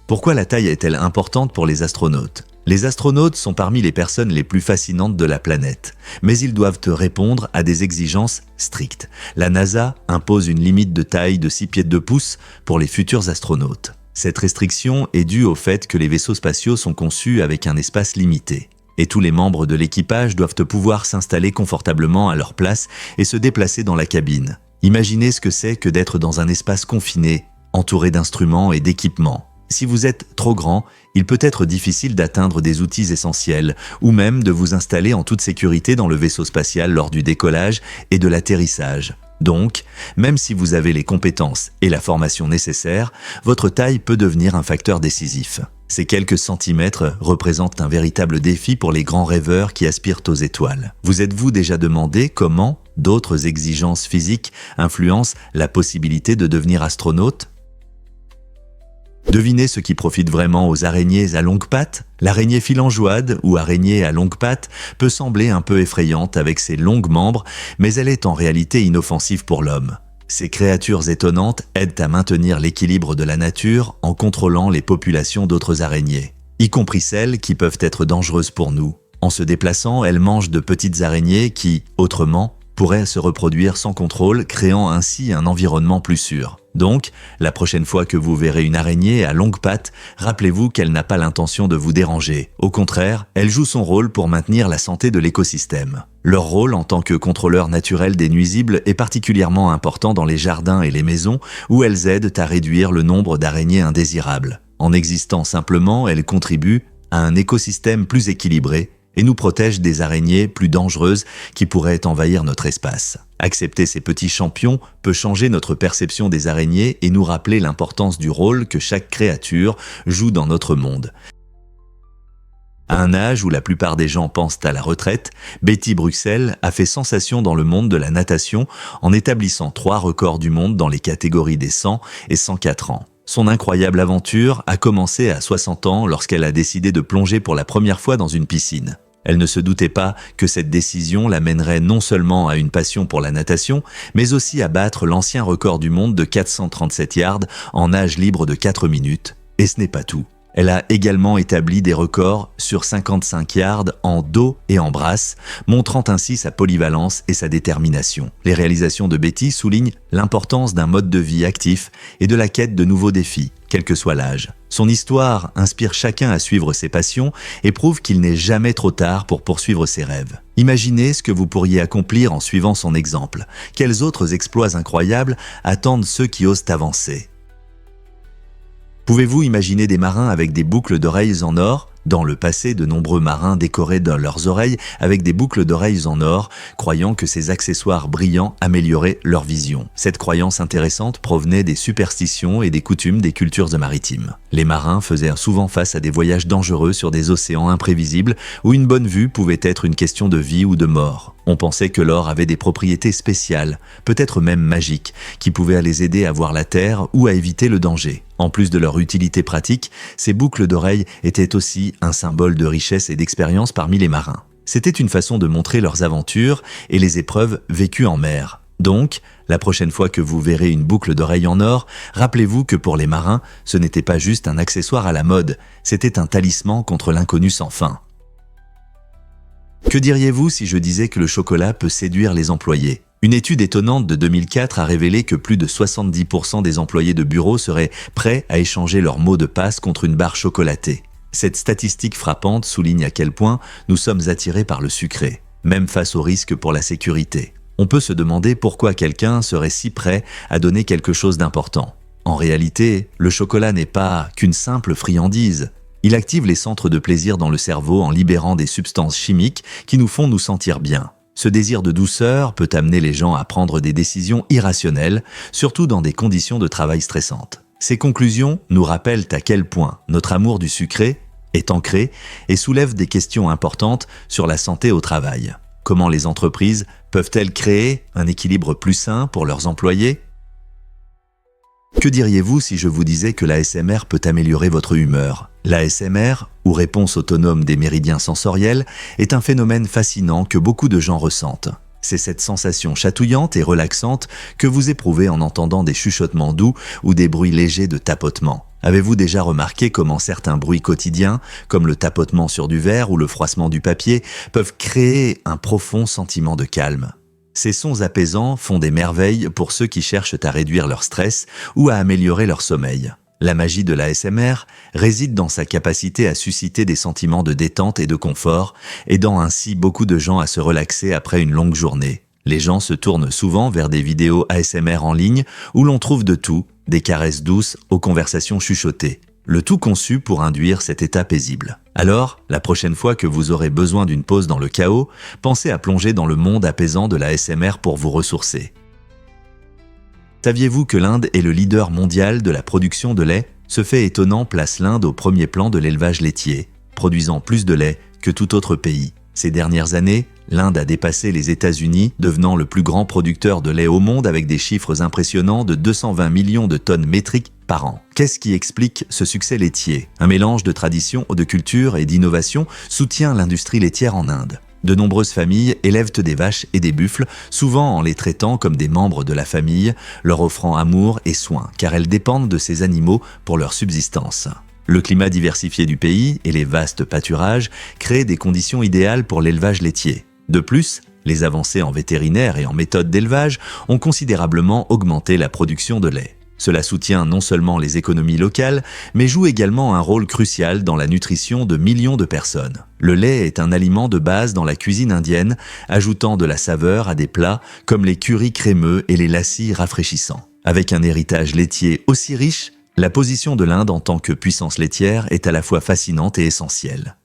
Pourquoi la taille est-elle importante pour les astronautes ? Les astronautes sont parmi les personnes les plus fascinantes de la planète, mais ils doivent répondre à des exigences strictes. La NASA impose une limite de taille de 6 pieds 2 pouces pour les futurs astronautes. Cette restriction est due au fait que les vaisseaux spatiaux sont conçus avec un espace limité, et tous les membres de l'équipage doivent pouvoir s'installer confortablement à leur place et se déplacer dans la cabine. Imaginez ce que c'est que d'être dans un espace confiné, entouré d'instruments et d'équipements. Si vous êtes trop grand, il peut être difficile d'atteindre des outils essentiels ou même de vous installer en toute sécurité dans le vaisseau spatial lors du décollage et de l'atterrissage. Donc, même si vous avez les compétences et la formation nécessaires, votre taille peut devenir un facteur décisif. Ces quelques centimètres représentent un véritable défi pour les grands rêveurs qui aspirent aux étoiles. Vous êtes-vous déjà demandé comment d'autres exigences physiques influencent la possibilité de devenir astronaute ? Devinez ce qui profite vraiment aux araignées à longues pattes ? L'araignée filangeoide ou araignée à longues pattes peut sembler un peu effrayante avec ses longs membres, mais elle est en réalité inoffensive pour l'homme. Ces créatures étonnantes aident à maintenir l'équilibre de la nature en contrôlant les populations d'autres araignées, y compris celles qui peuvent être dangereuses pour nous. En se déplaçant, elles mangent de petites araignées qui, autrement, pourrait se reproduire sans contrôle, créant ainsi un environnement plus sûr. Donc, la prochaine fois que vous verrez une araignée à longues pattes, rappelez-vous qu'elle n'a pas l'intention de vous déranger. Au contraire, elle joue son rôle pour maintenir la santé de l'écosystème. Leur rôle en tant que contrôleur naturel des nuisibles est particulièrement important dans les jardins et les maisons où elles aident à réduire le nombre d'araignées indésirables. En existant simplement, elles contribuent à un écosystème plus équilibré et nous protègent des araignées plus dangereuses qui pourraient envahir notre espace. Accepter ces petits champions peut changer notre perception des araignées et nous rappeler l'importance du rôle que chaque créature joue dans notre monde. À un âge où la plupart des gens pensent à la retraite, Betty Bruxelles a fait sensation dans le monde de la natation en établissant 3 records du monde dans les catégories des 100 et 104 ans. Son incroyable aventure a commencé à 60 ans lorsqu'elle a décidé de plonger pour la première fois dans une piscine. Elle ne se doutait pas que cette décision l'amènerait non seulement à une passion pour la natation, mais aussi à battre l'ancien record du monde de 437 yards en nage libre de 4 minutes. Et ce n'est pas tout. Elle a également établi des records sur 55 yards en dos et en brasse, montrant ainsi sa polyvalence et sa détermination. Les réalisations de Betty soulignent l'importance d'un mode de vie actif et de la quête de nouveaux défis, quel que soit l'âge. Son histoire inspire chacun à suivre ses passions et prouve qu'il n'est jamais trop tard pour poursuivre ses rêves. Imaginez ce que vous pourriez accomplir en suivant son exemple. Quels autres exploits incroyables attendent ceux qui osent avancer ? Pouvez-vous imaginer des marins avec des boucles d'oreilles en or ? Dans le passé, de nombreux marins décoraient leurs oreilles avec des boucles d'oreilles en or, croyant que ces accessoires brillants amélioraient leur vision. Cette croyance intéressante provenait des superstitions et des coutumes des cultures maritimes. Les marins faisaient souvent face à des voyages dangereux sur des océans imprévisibles où une bonne vue pouvait être une question de vie ou de mort. On pensait que l'or avait des propriétés spéciales, peut-être même magiques, qui pouvaient les aider à voir la terre ou à éviter le danger. En plus de leur utilité pratique, ces boucles d'oreilles étaient aussi un symbole de richesse et d'expérience parmi les marins. C'était une façon de montrer leurs aventures et les épreuves vécues en mer. Donc, la prochaine fois que vous verrez une boucle d'oreille en or, rappelez-vous que pour les marins, ce n'était pas juste un accessoire à la mode, c'était un talisman contre l'inconnu sans fin. Que diriez-vous si je disais que le chocolat peut séduire les employés ? Une étude étonnante de 2004 a révélé que plus de 70% des employés de bureau seraient prêts à échanger leur mot de passe contre une barre chocolatée. Cette statistique frappante souligne à quel point nous sommes attirés par le sucré, même face aux risques pour la sécurité. On peut se demander pourquoi quelqu'un serait si prêt à donner quelque chose d'important. En réalité, le chocolat n'est pas qu'une simple friandise. Il active les centres de plaisir dans le cerveau en libérant des substances chimiques qui nous font nous sentir bien. Ce désir de douceur peut amener les gens à prendre des décisions irrationnelles, surtout dans des conditions de travail stressantes. Ces conclusions nous rappellent à quel point notre amour du sucré est ancré et soulève des questions importantes sur la santé au travail. Comment les entreprises peuvent-elles créer un équilibre plus sain pour leurs employés ? Que diriez-vous si je vous disais que l'ASMR peut améliorer votre humeur ? L'ASMR, ou réponse autonome des méridiens sensoriels, est un phénomène fascinant que beaucoup de gens ressentent. C'est cette sensation chatouillante et relaxante que vous éprouvez en entendant des chuchotements doux ou des bruits légers de tapotement. Avez-vous déjà remarqué comment certains bruits quotidiens, comme le tapotement sur du verre ou le froissement du papier, peuvent créer un profond sentiment de calme ? Ces sons apaisants font des merveilles pour ceux qui cherchent à réduire leur stress ou à améliorer leur sommeil. La magie de l'ASMR réside dans sa capacité à susciter des sentiments de détente et de confort, aidant ainsi beaucoup de gens à se relaxer après une longue journée. Les gens se tournent souvent vers des vidéos ASMR en ligne où l'on trouve de tout, des caresses douces aux conversations chuchotées. Le tout conçu pour induire cet état paisible. Alors, la prochaine fois que vous aurez besoin d'une pause dans le chaos, pensez à plonger dans le monde apaisant de l'ASMR pour vous ressourcer. Saviez-vous que l'Inde est le leader mondial de la production de lait ? Ce fait étonnant place l'Inde au premier plan de l'élevage laitier, produisant plus de lait que tout autre pays. Ces dernières années, l'Inde a dépassé les États-Unis, devenant le plus grand producteur de lait au monde avec des chiffres impressionnants de 220 millions de tonnes métriques par an. Qu'est-ce qui explique ce succès laitier ? Un mélange de tradition, de culture et d'innovation soutient l'industrie laitière en Inde. De nombreuses familles élèvent des vaches et des buffles, souvent en les traitant comme des membres de la famille, leur offrant amour et soins, car elles dépendent de ces animaux pour leur subsistance. Le climat diversifié du pays et les vastes pâturages créent des conditions idéales pour l'élevage laitier. De plus, Les avancées en vétérinaire et en méthodes d'élevage ont considérablement augmenté la production de lait. Cela soutient non seulement les économies locales, mais joue également un rôle crucial dans la nutrition de millions de personnes. Le lait est un aliment de base dans la cuisine indienne, ajoutant de la saveur à des plats comme les currys crémeux et les lassis rafraîchissants. Avec un héritage laitier aussi riche, la position de l'Inde en tant que puissance laitière est à la fois fascinante et essentielle.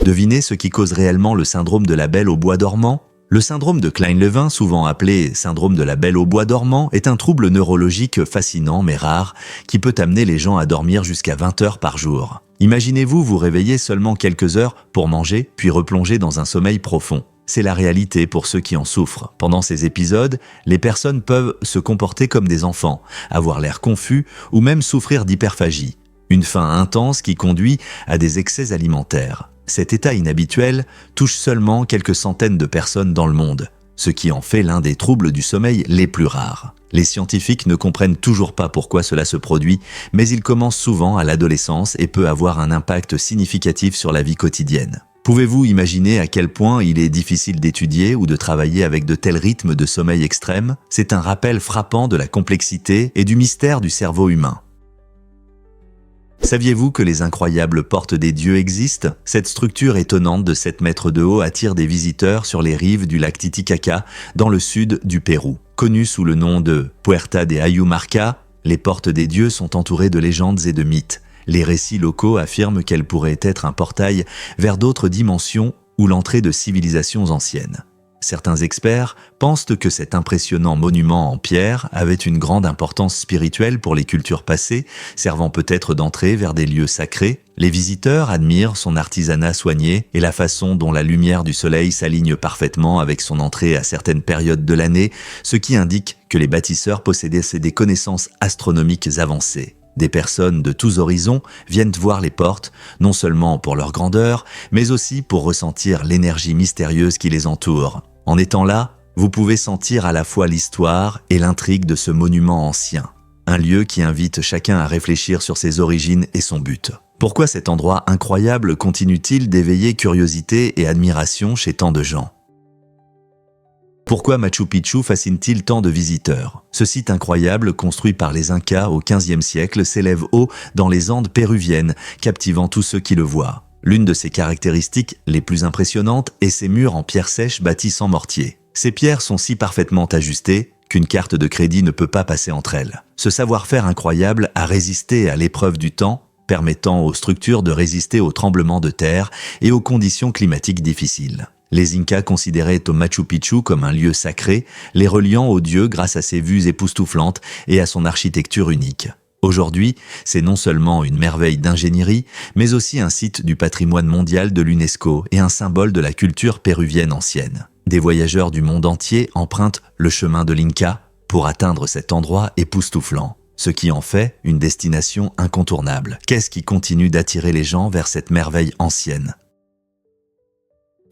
Devinez ce qui cause réellement le syndrome de la Belle au bois dormant ? Le syndrome de Klein-Levin, souvent appelé syndrome de la Belle au bois dormant, est un trouble neurologique fascinant mais rare qui peut amener les gens à dormir jusqu'à 20 heures par jour. Imaginez-vous vous réveiller seulement quelques heures pour manger, puis replonger dans un sommeil profond. C'est la réalité pour ceux qui en souffrent. Pendant ces épisodes, les personnes peuvent se comporter comme des enfants, avoir l'air confus ou même souffrir d'hyperphagie. Une faim intense qui conduit à des excès alimentaires. Cet état inhabituel touche seulement quelques centaines de personnes dans le monde, ce qui en fait l'un des troubles du sommeil les plus rares. Les scientifiques ne comprennent toujours pas pourquoi cela se produit, mais il commence souvent à l'adolescence et peut avoir un impact significatif sur la vie quotidienne. Pouvez-vous imaginer à quel point il est difficile d'étudier ou de travailler avec de tels rythmes de sommeil extrêmes ? C'est un rappel frappant de la complexité et du mystère du cerveau humain. Saviez-vous que les incroyables portes des dieux existent ? Cette structure étonnante de 7 mètres de haut attire des visiteurs sur les rives du lac Titicaca, dans le sud du Pérou. Connues sous le nom de Puerta de Ayumarca, les portes des dieux sont entourées de légendes et de mythes. Les récits locaux affirment qu'elles pourraient être un portail vers d'autres dimensions ou l'entrée de civilisations anciennes. Certains experts pensent que cet impressionnant monument en pierre avait une grande importance spirituelle pour les cultures passées, servant peut-être d'entrée vers des lieux sacrés. Les visiteurs admirent son artisanat soigné et la façon dont la lumière du soleil s'aligne parfaitement avec son entrée à certaines périodes de l'année, ce qui indique que les bâtisseurs possédaient des connaissances astronomiques avancées. Des personnes de tous horizons viennent voir les portes, non seulement pour leur grandeur, mais aussi pour ressentir l'énergie mystérieuse qui les entoure. En étant là, vous pouvez sentir à la fois l'histoire et l'intrigue de ce monument ancien. Un lieu qui invite chacun à réfléchir sur ses origines et son but. Pourquoi cet endroit incroyable continue-t-il d'éveiller curiosité et admiration chez tant de gens ? Pourquoi Machu Picchu fascine-t-il tant de visiteurs ? Ce site incroyable, construit par les Incas au XVe siècle, s'élève haut dans les Andes péruviennes, captivant tous ceux qui le voient. L'une de ses caractéristiques les plus impressionnantes est ses murs en pierre sèche bâtis sans mortier. Ces pierres sont si parfaitement ajustées qu'une carte de crédit ne peut pas passer entre elles. Ce savoir-faire incroyable a résisté à l'épreuve du temps, permettant aux structures de résister aux tremblements de terre et aux conditions climatiques difficiles. Les Incas considéraient au Machu Picchu comme un lieu sacré, les reliant aux dieux grâce à ses vues époustouflantes et à son architecture unique. Aujourd'hui, c'est non seulement une merveille d'ingénierie, mais aussi un site du patrimoine mondial de l'UNESCO et un symbole de la culture péruvienne ancienne. Des voyageurs du monde entier empruntent le chemin de l'Inca pour atteindre cet endroit époustouflant, ce qui en fait une destination incontournable. Qu'est-ce qui continue d'attirer les gens vers cette merveille ancienne ?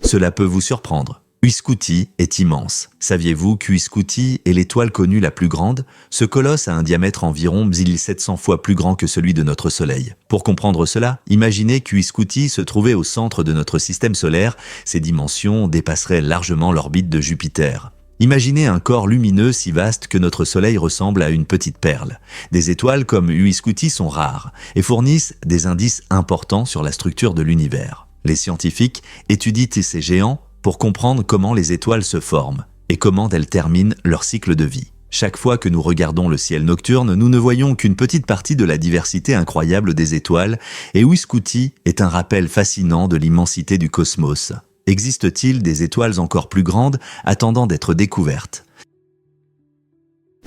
Cela peut vous surprendre. Huiscuti est immense. Saviez-vous qu'Huiscuti est l'étoile connue la plus grande ? Ce colosse a un diamètre environ 1700 fois plus grand que celui de notre Soleil. Pour comprendre cela, imaginez qu'Huiscuti se trouvait au centre de notre système solaire. Ses dimensions dépasseraient largement l'orbite de Jupiter. Imaginez un corps lumineux si vaste que notre Soleil ressemble à une petite perle. Des étoiles comme Huiscuti sont rares et fournissent des indices importants sur la structure de l'univers. Les scientifiques étudient ces géants pour comprendre comment les étoiles se forment et comment elles terminent leur cycle de vie. Chaque fois que nous regardons le ciel nocturne, nous ne voyons qu'une petite partie de la diversité incroyable des étoiles, et Huiscuti est un rappel fascinant de l'immensité du cosmos. Existe-t-il des étoiles encore plus grandes attendant d'être découvertes ?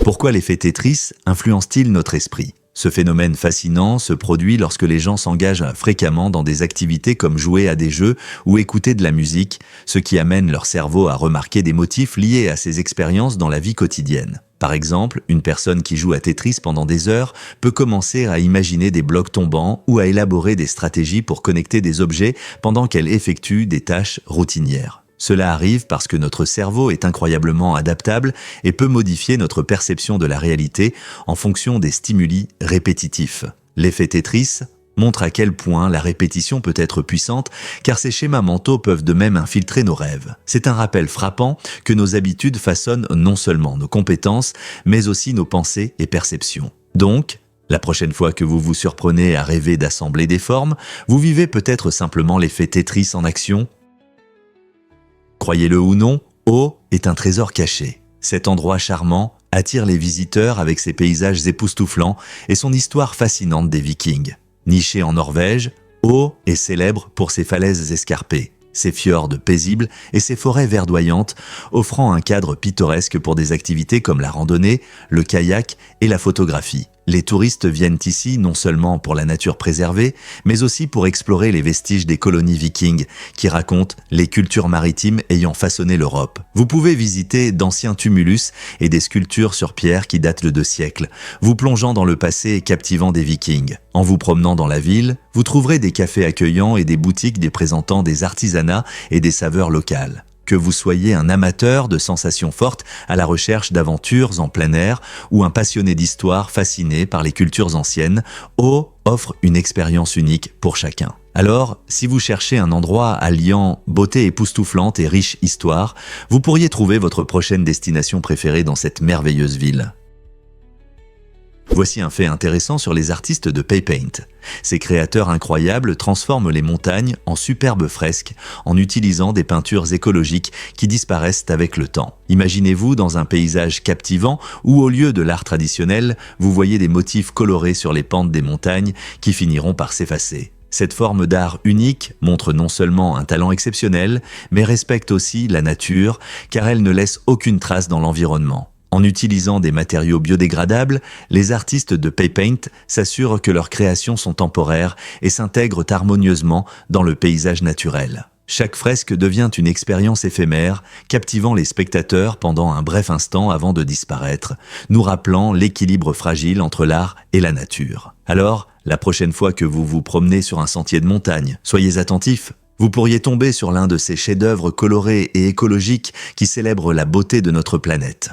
Pourquoi l'effet Tetris influence-t-il notre esprit ? Ce phénomène fascinant se produit lorsque les gens s'engagent fréquemment dans des activités comme jouer à des jeux ou écouter de la musique, ce qui amène leur cerveau à remarquer des motifs liés à ces expériences dans la vie quotidienne. Par exemple, une personne qui joue à Tetris pendant des heures peut commencer à imaginer des blocs tombants ou à élaborer des stratégies pour connecter des objets pendant qu'elle effectue des tâches routinières. Cela arrive parce que notre cerveau est incroyablement adaptable et peut modifier notre perception de la réalité en fonction des stimuli répétitifs. L'effet Tetris montre à quel point la répétition peut être puissante, car ces schémas mentaux peuvent de même infiltrer nos rêves. C'est un rappel frappant que nos habitudes façonnent non seulement nos compétences, mais aussi nos pensées et perceptions. Donc, la prochaine fois que vous vous surprenez à rêver d'assembler des formes, vous vivez peut-être simplement l'effet Tetris en action. Croyez-le ou non, O est un trésor caché. Cet endroit charmant attire les visiteurs avec ses paysages époustouflants et son histoire fascinante des Vikings. Niché en Norvège, O est célèbre pour ses falaises escarpées, ses fjords paisibles et ses forêts verdoyantes, offrant un cadre pittoresque pour des activités comme la randonnée, le kayak et la photographie. Les touristes viennent ici non seulement pour la nature préservée, mais aussi pour explorer les vestiges des colonies vikings qui racontent les cultures maritimes ayant façonné l'Europe. Vous pouvez visiter d'anciens tumulus et des sculptures sur pierre qui datent de 2 siècles, vous plongeant dans le passé captivant des vikings. En vous promenant dans la ville, vous trouverez des cafés accueillants et des boutiques présentant des artisanats et des saveurs locales. Que vous soyez un amateur de sensations fortes à la recherche d'aventures en plein air ou un passionné d'histoire fasciné par les cultures anciennes, O offre une expérience unique pour chacun. Alors, si vous cherchez un endroit alliant beauté époustouflante et riche histoire, vous pourriez trouver votre prochaine destination préférée dans cette merveilleuse ville. Voici un fait intéressant sur les artistes de PayPaint. Ces créateurs incroyables transforment les montagnes en superbes fresques en utilisant des peintures écologiques qui disparaissent avec le temps. Imaginez-vous dans un paysage captivant où au lieu de l'art traditionnel, vous voyez des motifs colorés sur les pentes des montagnes qui finiront par s'effacer. Cette forme d'art unique montre non seulement un talent exceptionnel, mais respecte aussi la nature car elle ne laisse aucune trace dans l'environnement. En utilisant des matériaux biodégradables, les artistes de PayPaint s'assurent que leurs créations sont temporaires et s'intègrent harmonieusement dans le paysage naturel. Chaque fresque devient une expérience éphémère, captivant les spectateurs pendant un bref instant avant de disparaître, nous rappelant l'équilibre fragile entre l'art et la nature. Alors, la prochaine fois que vous vous promenez sur un sentier de montagne, soyez attentifs. Vous pourriez tomber sur l'un de ces chefs-d'œuvre colorés et écologiques qui célèbrent la beauté de notre planète.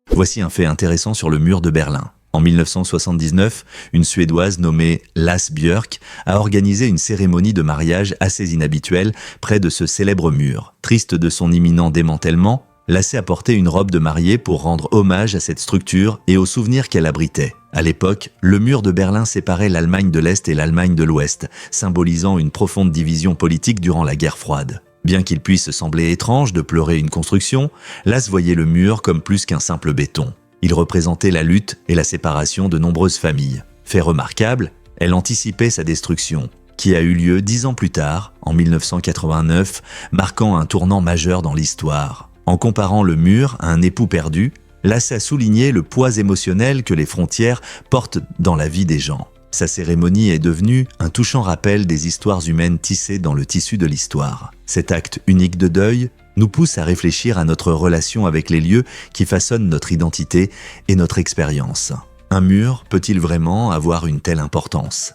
Voici un fait intéressant sur le mur de Berlin. En 1979, une Suédoise nommée Lasse Björk a organisé une cérémonie de mariage assez inhabituelle près de ce célèbre mur. Triste de son imminent démantèlement, Lasse a porté une robe de mariée pour rendre hommage à cette structure et aux souvenirs qu'elle abritait. À l'époque, le mur de Berlin séparait l'Allemagne de l'Est et l'Allemagne de l'Ouest, symbolisant une profonde division politique durant la guerre froide. Bien qu'il puisse sembler étrange de pleurer une construction, Lasse voyait le mur comme plus qu'un simple béton. Il représentait la lutte et la séparation de nombreuses familles. Fait remarquable, elle anticipait sa destruction, qui a eu lieu 10 ans plus tard, en 1989, marquant un tournant majeur dans l'histoire. En comparant le mur à un époux perdu, Lasse a souligné le poids émotionnel que les frontières portent dans la vie des gens. Sa cérémonie est devenue un touchant rappel des histoires humaines tissées dans le tissu de l'histoire. Cet acte unique de deuil nous pousse à réfléchir à notre relation avec les lieux qui façonnent notre identité et notre expérience. Un mur peut-il vraiment avoir une telle importance ?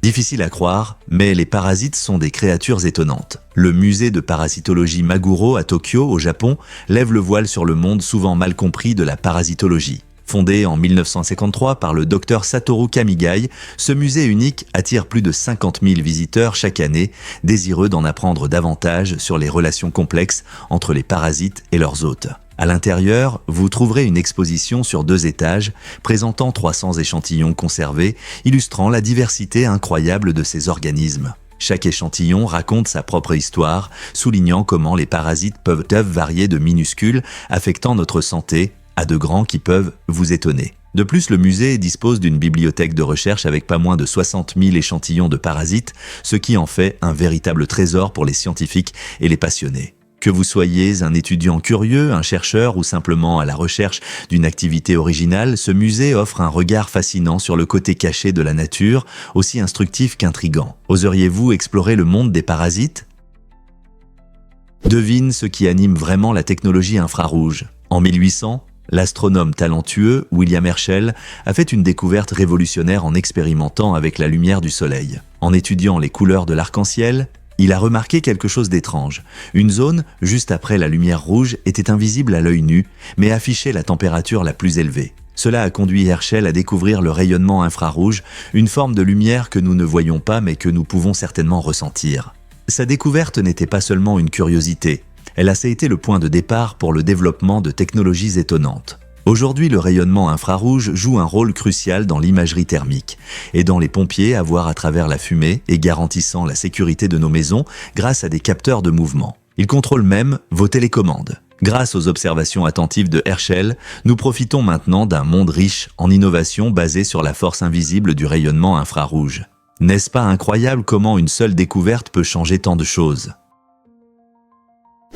Difficile à croire, mais les parasites sont des créatures étonnantes. Le musée de parasitologie Maguro à Tokyo, au Japon, lève le voile sur le monde souvent mal compris de la parasitologie. Fondé en 1953 par le docteur Satoru Kamigai, ce musée unique attire plus de 50 000 visiteurs chaque année, désireux d'en apprendre davantage sur les relations complexes entre les parasites et leurs hôtes. À l'intérieur, vous trouverez une exposition sur 2 étages, présentant 300 échantillons conservés, illustrant la diversité incroyable de ces organismes. Chaque échantillon raconte sa propre histoire, soulignant comment les parasites peuvent varier de minuscules, affectant notre santé, à de grands qui peuvent vous étonner. De plus, le musée dispose d'une bibliothèque de recherche avec pas moins de 60 000 échantillons de parasites, ce qui en fait un véritable trésor pour les scientifiques et les passionnés. Que vous soyez un étudiant curieux, un chercheur ou simplement à la recherche d'une activité originale, ce musée offre un regard fascinant sur le côté caché de la nature, aussi instructif qu'intrigant. Oseriez-vous explorer le monde des parasites ? Devine ce qui anime vraiment la technologie infrarouge. En 1800, l'astronome talentueux William Herschel a fait une découverte révolutionnaire en expérimentant avec la lumière du soleil. En étudiant les couleurs de l'arc-en-ciel, Il a remarqué quelque chose d'étrange. Une zone, juste après la lumière rouge, était invisible à l'œil nu, mais affichait la température la plus élevée. Cela a conduit Herschel à découvrir le rayonnement infrarouge, une forme de lumière que nous ne voyons pas mais que nous pouvons certainement ressentir. Sa découverte n'était pas seulement une curiosité, elle a été le point de départ pour le développement de technologies étonnantes. Aujourd'hui, le rayonnement infrarouge joue un rôle crucial dans l'imagerie thermique, aidant les pompiers à voir à travers la fumée et garantissant la sécurité de nos maisons grâce à des capteurs de mouvement. Il contrôle même vos télécommandes. Grâce aux observations attentives de Herschel, nous profitons maintenant d'un monde riche en innovations basées sur la force invisible du rayonnement infrarouge. N'est-ce pas incroyable comment une seule découverte peut changer tant de choses?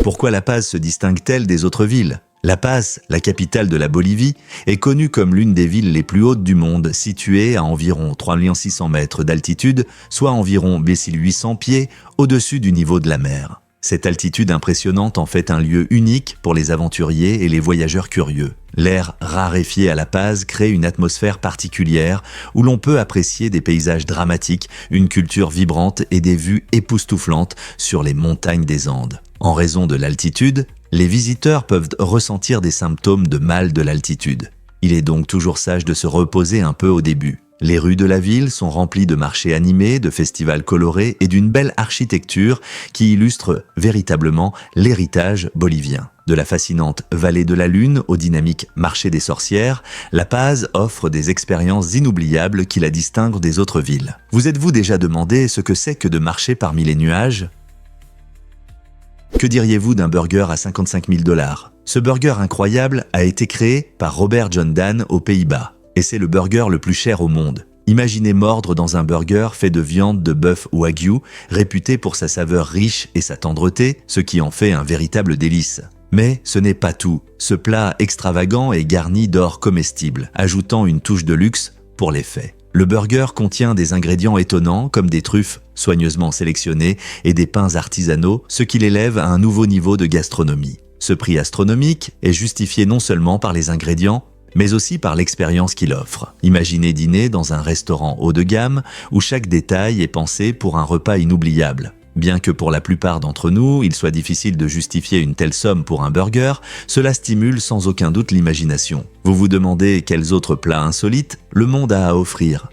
Pourquoi La Paz se distingue-t-elle des autres villes? La Paz, la capitale de la Bolivie, est connue comme l'une des villes les plus hautes du monde, située à environ 3 600 mètres d'altitude, soit environ 1800 pieds au-dessus du niveau de la mer. Cette altitude impressionnante en fait un lieu unique pour les aventuriers et les voyageurs curieux. L'air raréfié à La Paz crée une atmosphère particulière où l'on peut apprécier des paysages dramatiques, une culture vibrante et des vues époustouflantes sur les montagnes des Andes. En raison de l'altitude, les visiteurs peuvent ressentir des symptômes de mal de l'altitude. Il est donc toujours sage de se reposer un peu au début. Les rues de la ville sont remplies de marchés animés, de festivals colorés et d'une belle architecture qui illustre véritablement l'héritage bolivien. De la fascinante vallée de la Lune au dynamique marché des sorcières, La Paz offre des expériences inoubliables qui la distinguent des autres villes. Vous êtes-vous déjà demandé ce que c'est que de marcher parmi les nuages ? Que diriez-vous d'un burger à 55 000 $? Ce burger incroyable a été créé par Robert John Dane aux Pays-Bas. Et c'est le burger le plus cher au monde. Imaginez mordre dans un burger fait de viande de bœuf wagyu, réputé pour sa saveur riche et sa tendreté, ce qui en fait un véritable délice. Mais ce n'est pas tout. Ce plat extravagant est garni d'or comestible, ajoutant une touche de luxe pour l'effet. Le burger contient des ingrédients étonnants comme des truffes soigneusement sélectionnées et des pains artisanaux, ce qui l'élève à un nouveau niveau de gastronomie. Ce prix astronomique est justifié non seulement par les ingrédients, mais aussi par l'expérience qu'il offre. Imaginez dîner dans un restaurant haut de gamme où chaque détail est pensé pour un repas inoubliable. Bien que pour la plupart d'entre nous, il soit difficile de justifier une telle somme pour un burger, cela stimule sans aucun doute l'imagination. Vous vous demandez quels autres plats insolites le monde a à offrir.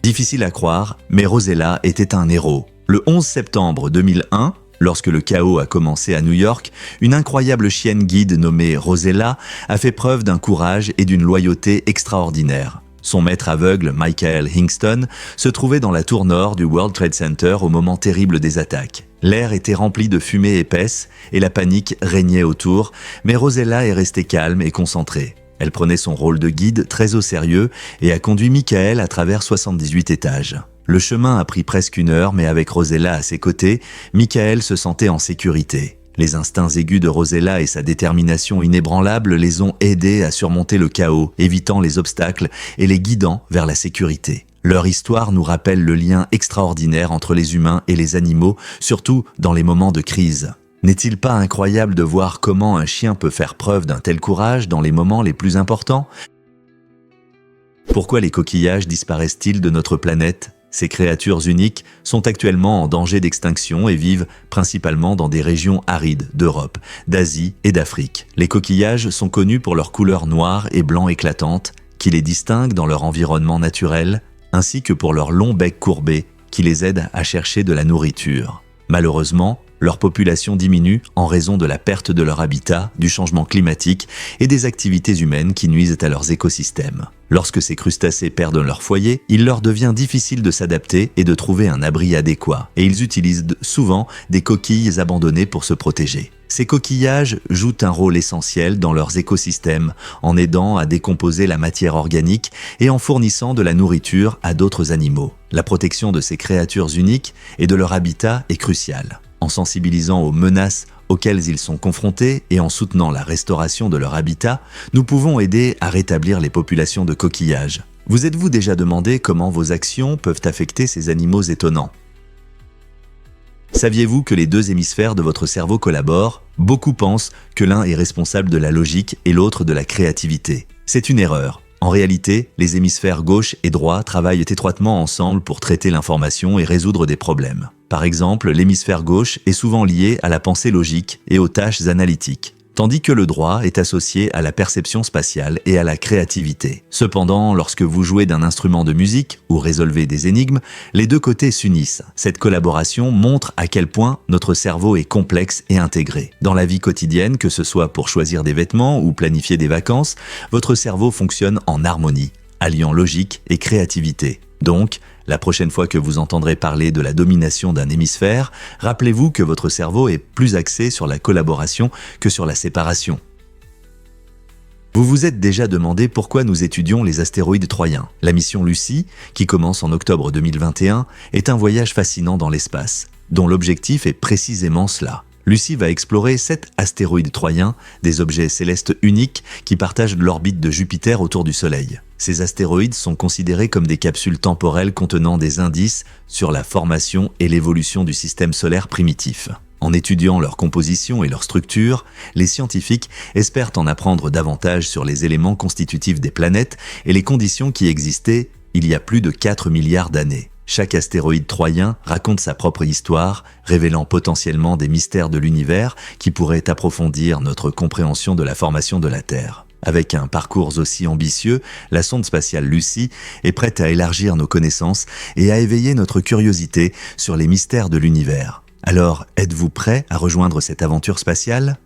Difficile à croire, mais Rosella était un héros. Le 11 septembre 2001, lorsque le chaos a commencé à New York, une incroyable chienne guide nommée Rosella a fait preuve d'un courage et d'une loyauté extraordinaires. Son maître aveugle, Michael Hingston, se trouvait dans la tour nord du World Trade Center au moment terrible des attaques. L'air était rempli de fumée épaisse et la panique régnait autour, mais Rosella est restée calme et concentrée. Elle prenait son rôle de guide très au sérieux et a conduit Michael à travers 78 étages. Le chemin a pris presque 1 heure, mais avec Rosella à ses côtés, Michael se sentait en sécurité. Les instincts aigus de Rosella et sa détermination inébranlable les ont aidés à surmonter le chaos, évitant les obstacles et les guidant vers la sécurité. Leur histoire nous rappelle le lien extraordinaire entre les humains et les animaux, surtout dans les moments de crise. N'est-il pas incroyable de voir comment un chien peut faire preuve d'un tel courage dans les moments les plus importants ? Pourquoi les coquillages disparaissent-ils de notre planète ? Ces créatures uniques sont actuellement en danger d'extinction et vivent principalement dans des régions arides d'Europe, d'Asie et d'Afrique. Les coquillages sont connus pour leur couleur noire et blanc éclatante, qui les distingue dans leur environnement naturel, ainsi que pour leur long bec courbé, qui les aide à chercher de la nourriture. Malheureusement, leur population diminue en raison de la perte de leur habitat, du changement climatique et des activités humaines qui nuisent à leurs écosystèmes. Lorsque ces crustacés perdent leur foyer, il leur devient difficile de s'adapter et de trouver un abri adéquat, et ils utilisent souvent des coquilles abandonnées pour se protéger. Ces coquillages jouent un rôle essentiel dans leurs écosystèmes en aidant à décomposer la matière organique et en fournissant de la nourriture à d'autres animaux. La protection de ces créatures uniques et de leur habitat est cruciale. En sensibilisant aux menaces auxquelles ils sont confrontés et en soutenant la restauration de leur habitat, nous pouvons aider à rétablir les populations de coquillages. Vous êtes-vous déjà demandé comment vos actions peuvent affecter ces animaux étonnants ? Saviez-vous que les 2 hémisphères de votre cerveau collaborent ? Beaucoup pensent que l'un est responsable de la logique et l'autre de la créativité. C'est une erreur. En réalité, les hémisphères gauche et droit travaillent étroitement ensemble pour traiter l'information et résoudre des problèmes. Par exemple, l'hémisphère gauche est souvent lié à la pensée logique et aux tâches analytiques, tandis que le droit est associé à la perception spatiale et à la créativité. Cependant, lorsque vous jouez d'un instrument de musique ou résolvez des énigmes, les deux côtés s'unissent. Cette collaboration montre à quel point notre cerveau est complexe et intégré. Dans la vie quotidienne, que ce soit pour choisir des vêtements ou planifier des vacances, votre cerveau fonctionne en harmonie, alliant logique et créativité. Donc, la prochaine fois que vous entendrez parler de la domination d'un hémisphère, rappelez-vous que votre cerveau est plus axé sur la collaboration que sur la séparation. Vous vous êtes déjà demandé pourquoi nous étudions les astéroïdes troyens. La mission Lucie, qui commence en octobre 2021, est un voyage fascinant dans l'espace, dont l'objectif est précisément cela. Lucie va explorer 7 astéroïdes troyens, des objets célestes uniques qui partagent l'orbite de Jupiter autour du Soleil. Ces astéroïdes sont considérés comme des capsules temporelles contenant des indices sur la formation et l'évolution du système solaire primitif. En étudiant leur composition et leur structure, les scientifiques espèrent en apprendre davantage sur les éléments constitutifs des planètes et les conditions qui existaient il y a plus de 4 milliards d'années. Chaque astéroïde troyen raconte sa propre histoire, révélant potentiellement des mystères de l'univers qui pourraient approfondir notre compréhension de la formation de la Terre. Avec un parcours aussi ambitieux, la sonde spatiale Lucie est prête à élargir nos connaissances et à éveiller notre curiosité sur les mystères de l'univers. Alors, êtes-vous prêt à rejoindre cette aventure spatiale ?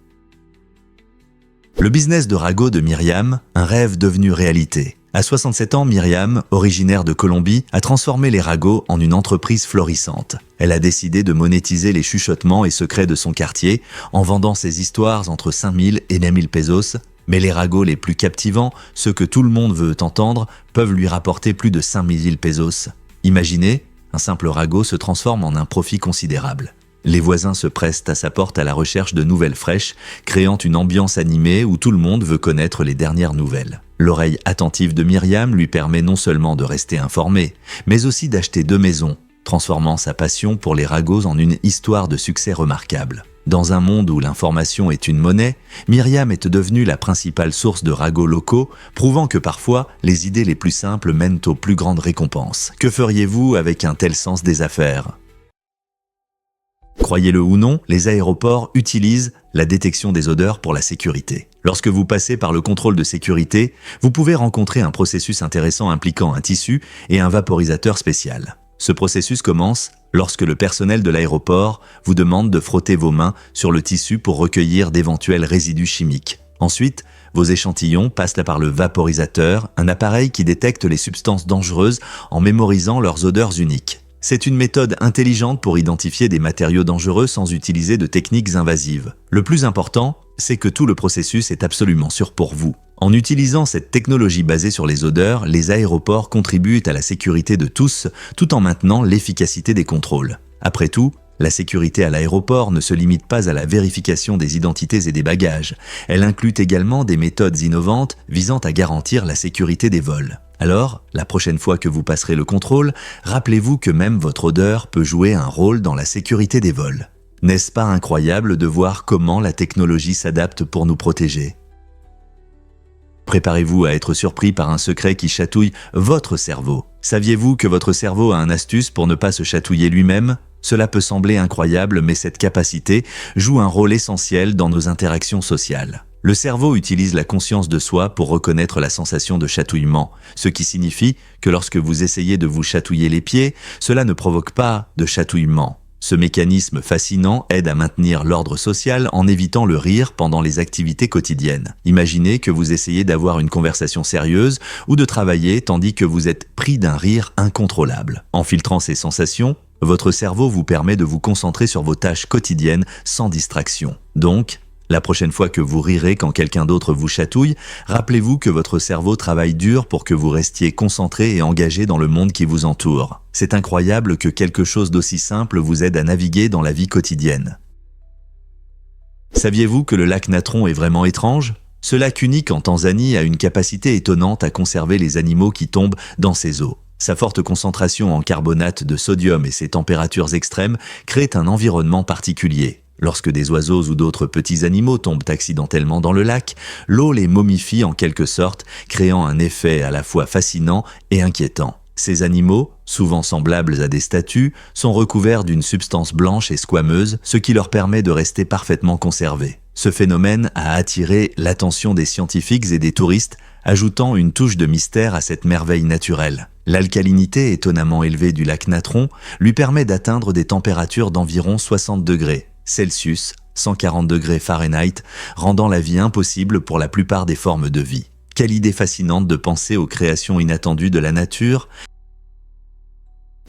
Le business de ragots de Myriam, un rêve devenu réalité. À 67 ans, Myriam, originaire de Colombie, a transformé les ragots en une entreprise florissante. Elle a décidé de monétiser les chuchotements et secrets de son quartier en vendant ses histoires entre 5 000 et 9 000 pesos. Mais les ragots les plus captivants, ceux que tout le monde veut entendre, peuvent lui rapporter plus de 5 000 pesos. Imaginez, un simple ragot se transforme en un profit considérable. Les voisins se pressent à sa porte à la recherche de nouvelles fraîches, créant une ambiance animée où tout le monde veut connaître les dernières nouvelles. L'oreille attentive de Myriam lui permet non seulement de rester informée, mais aussi d'acheter 2 maisons, transformant sa passion pour les ragots en une histoire de succès remarquable. Dans un monde où l'information est une monnaie, Myriam est devenue la principale source de ragots locaux, prouvant que parfois, les idées les plus simples mènent aux plus grandes récompenses. Que feriez-vous avec un tel sens des affaires ? Croyez-le ou non, les aéroports utilisent la détection des odeurs pour la sécurité. Lorsque vous passez par le contrôle de sécurité, vous pouvez rencontrer un processus intéressant impliquant un tissu et un vaporisateur spécial. Ce processus commence lorsque le personnel de l'aéroport vous demande de frotter vos mains sur le tissu pour recueillir d'éventuels résidus chimiques. Ensuite, vos échantillons passent par le vaporisateur, un appareil qui détecte les substances dangereuses en mémorisant leurs odeurs uniques. C'est une méthode intelligente pour identifier des matériaux dangereux sans utiliser de techniques invasives. Le plus important, c'est que tout le processus est absolument sûr pour vous. En utilisant cette technologie basée sur les odeurs, les aéroports contribuent à la sécurité de tous, tout en maintenant l'efficacité des contrôles. Après tout, la sécurité à l'aéroport ne se limite pas à la vérification des identités et des bagages. Elle inclut également des méthodes innovantes visant à garantir la sécurité des vols. Alors, la prochaine fois que vous passerez le contrôle, rappelez-vous que même votre odeur peut jouer un rôle dans la sécurité des vols. N'est-ce pas incroyable de voir comment la technologie s'adapte pour nous protéger ? Préparez-vous à être surpris par un secret qui chatouille votre cerveau. Saviez-vous que votre cerveau a une astuce pour ne pas se chatouiller lui-même ? Cela peut sembler incroyable, mais cette capacité joue un rôle essentiel dans nos interactions sociales. Le cerveau utilise la conscience de soi pour reconnaître la sensation de chatouillement, ce qui signifie que lorsque vous essayez de vous chatouiller les pieds, cela ne provoque pas de chatouillement. Ce mécanisme fascinant aide à maintenir l'ordre social en évitant le rire pendant les activités quotidiennes. Imaginez que vous essayez d'avoir une conversation sérieuse ou de travailler tandis que vous êtes pris d'un rire incontrôlable. En filtrant ces sensations, votre cerveau vous permet de vous concentrer sur vos tâches quotidiennes sans distraction. Donc, la prochaine fois que vous rirez quand quelqu'un d'autre vous chatouille, rappelez-vous que votre cerveau travaille dur pour que vous restiez concentré et engagé dans le monde qui vous entoure. C'est incroyable que quelque chose d'aussi simple vous aide à naviguer dans la vie quotidienne. Saviez-vous que le lac Natron est vraiment étrange ? Ce lac unique en Tanzanie a une capacité étonnante à conserver les animaux qui tombent dans ses eaux. Sa forte concentration en carbonate de sodium et ses températures extrêmes créent un environnement particulier. Lorsque des oiseaux ou d'autres petits animaux tombent accidentellement dans le lac, l'eau les momifie en quelque sorte, créant un effet à la fois fascinant et inquiétant. Ces animaux, souvent semblables à des statues, sont recouverts d'une substance blanche et squameuse, ce qui leur permet de rester parfaitement conservés. Ce phénomène a attiré l'attention des scientifiques et des touristes, ajoutant une touche de mystère à cette merveille naturelle. L'alcalinité étonnamment élevée du lac Natron lui permet d'atteindre des températures d'environ 60 degrés Celsius, 140 degrés Fahrenheit, rendant la vie impossible pour la plupart des formes de vie. Quelle idée fascinante de penser aux créations inattendues de la nature.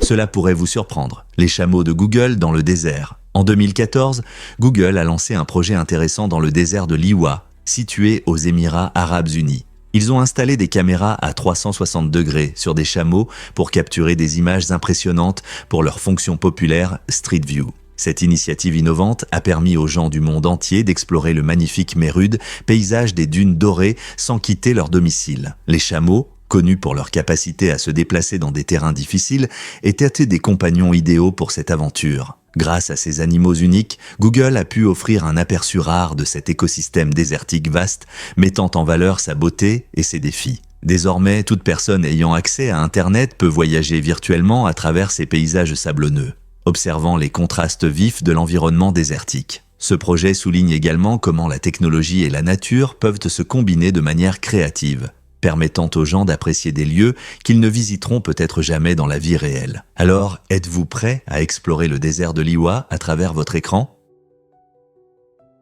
Cela pourrait vous surprendre. Les chameaux de Google dans le désert. En 2014, Google a lancé un projet intéressant dans le désert de Liwa, situé aux Émirats Arabes Unis. Ils ont installé des caméras à 360 degrés sur des chameaux pour capturer des images impressionnantes pour leur fonction populaire Street View. Cette initiative innovante a permis aux gens du monde entier d'explorer le magnifique mais rude paysage des dunes dorées sans quitter leur domicile. Les chameaux, connus pour leur capacité à se déplacer dans des terrains difficiles, étaient des compagnons idéaux pour cette aventure. Grâce à ces animaux uniques, Google a pu offrir un aperçu rare de cet écosystème désertique vaste, mettant en valeur sa beauté et ses défis. Désormais, toute personne ayant accès à Internet peut voyager virtuellement à travers ces paysages sablonneux, observant les contrastes vifs de l'environnement désertique. Ce projet souligne également comment la technologie et la nature peuvent se combiner de manière créative, permettant aux gens d'apprécier des lieux qu'ils ne visiteront peut-être jamais dans la vie réelle. Alors, êtes-vous prêt à explorer le désert de Liwa à travers votre écran?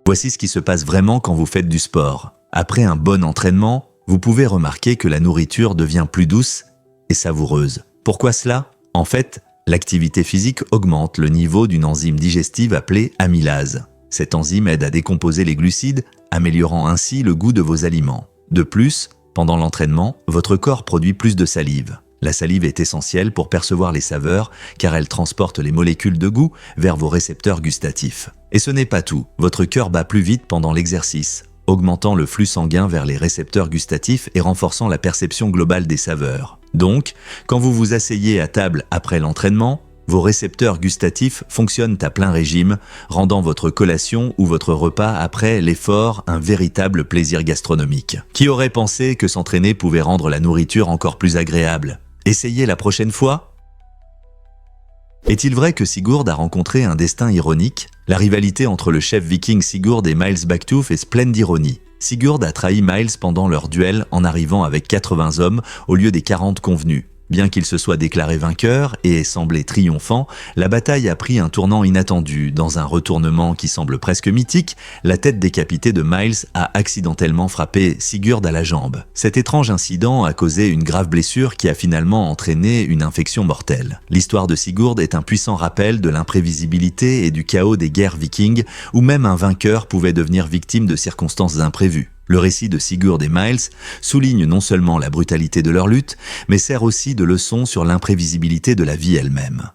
Voici ce qui se passe vraiment quand vous faites du sport. Après un bon entraînement, vous pouvez remarquer que la nourriture devient plus douce et savoureuse. Pourquoi cela? En fait, l'activité physique augmente le niveau d'une enzyme digestive appelée amylase. Cette enzyme aide à décomposer les glucides, améliorant ainsi le goût de vos aliments. De plus, pendant l'entraînement, votre corps produit plus de salive. La salive est essentielle pour percevoir les saveurs car elle transporte les molécules de goût vers vos récepteurs gustatifs. Et ce n'est pas tout, votre cœur bat plus vite pendant l'exercice, augmentant le flux sanguin vers les récepteurs gustatifs et renforçant la perception globale des saveurs. Donc, quand vous vous asseyez à table après l'entraînement, vos récepteurs gustatifs fonctionnent à plein régime, rendant votre collation ou votre repas après l'effort un véritable plaisir gastronomique. Qui aurait pensé que s'entraîner pouvait rendre la nourriture encore plus agréable? Essayez la prochaine fois? Est-il vrai que Sigurd a rencontré un destin ironique? La rivalité entre le chef viking Sigurd et Miles Backtooth est pleine d'ironie. Sigurd a trahi Miles pendant leur duel en arrivant avec 80 hommes au lieu des 40 convenus. Bien qu'il se soit déclaré vainqueur et ait semblé triomphant, la bataille a pris un tournant inattendu. Dans un retournement qui semble presque mythique, la tête décapitée de Miles a accidentellement frappé Sigurd à la jambe. Cet étrange incident a causé une grave blessure qui a finalement entraîné une infection mortelle. L'histoire de Sigurd est un puissant rappel de l'imprévisibilité et du chaos des guerres vikings, où même un vainqueur pouvait devenir victime de circonstances imprévues. Le récit de Sigurd et Miles souligne non seulement la brutalité de leur lutte, mais sert aussi de leçon sur l'imprévisibilité de la vie elle-même.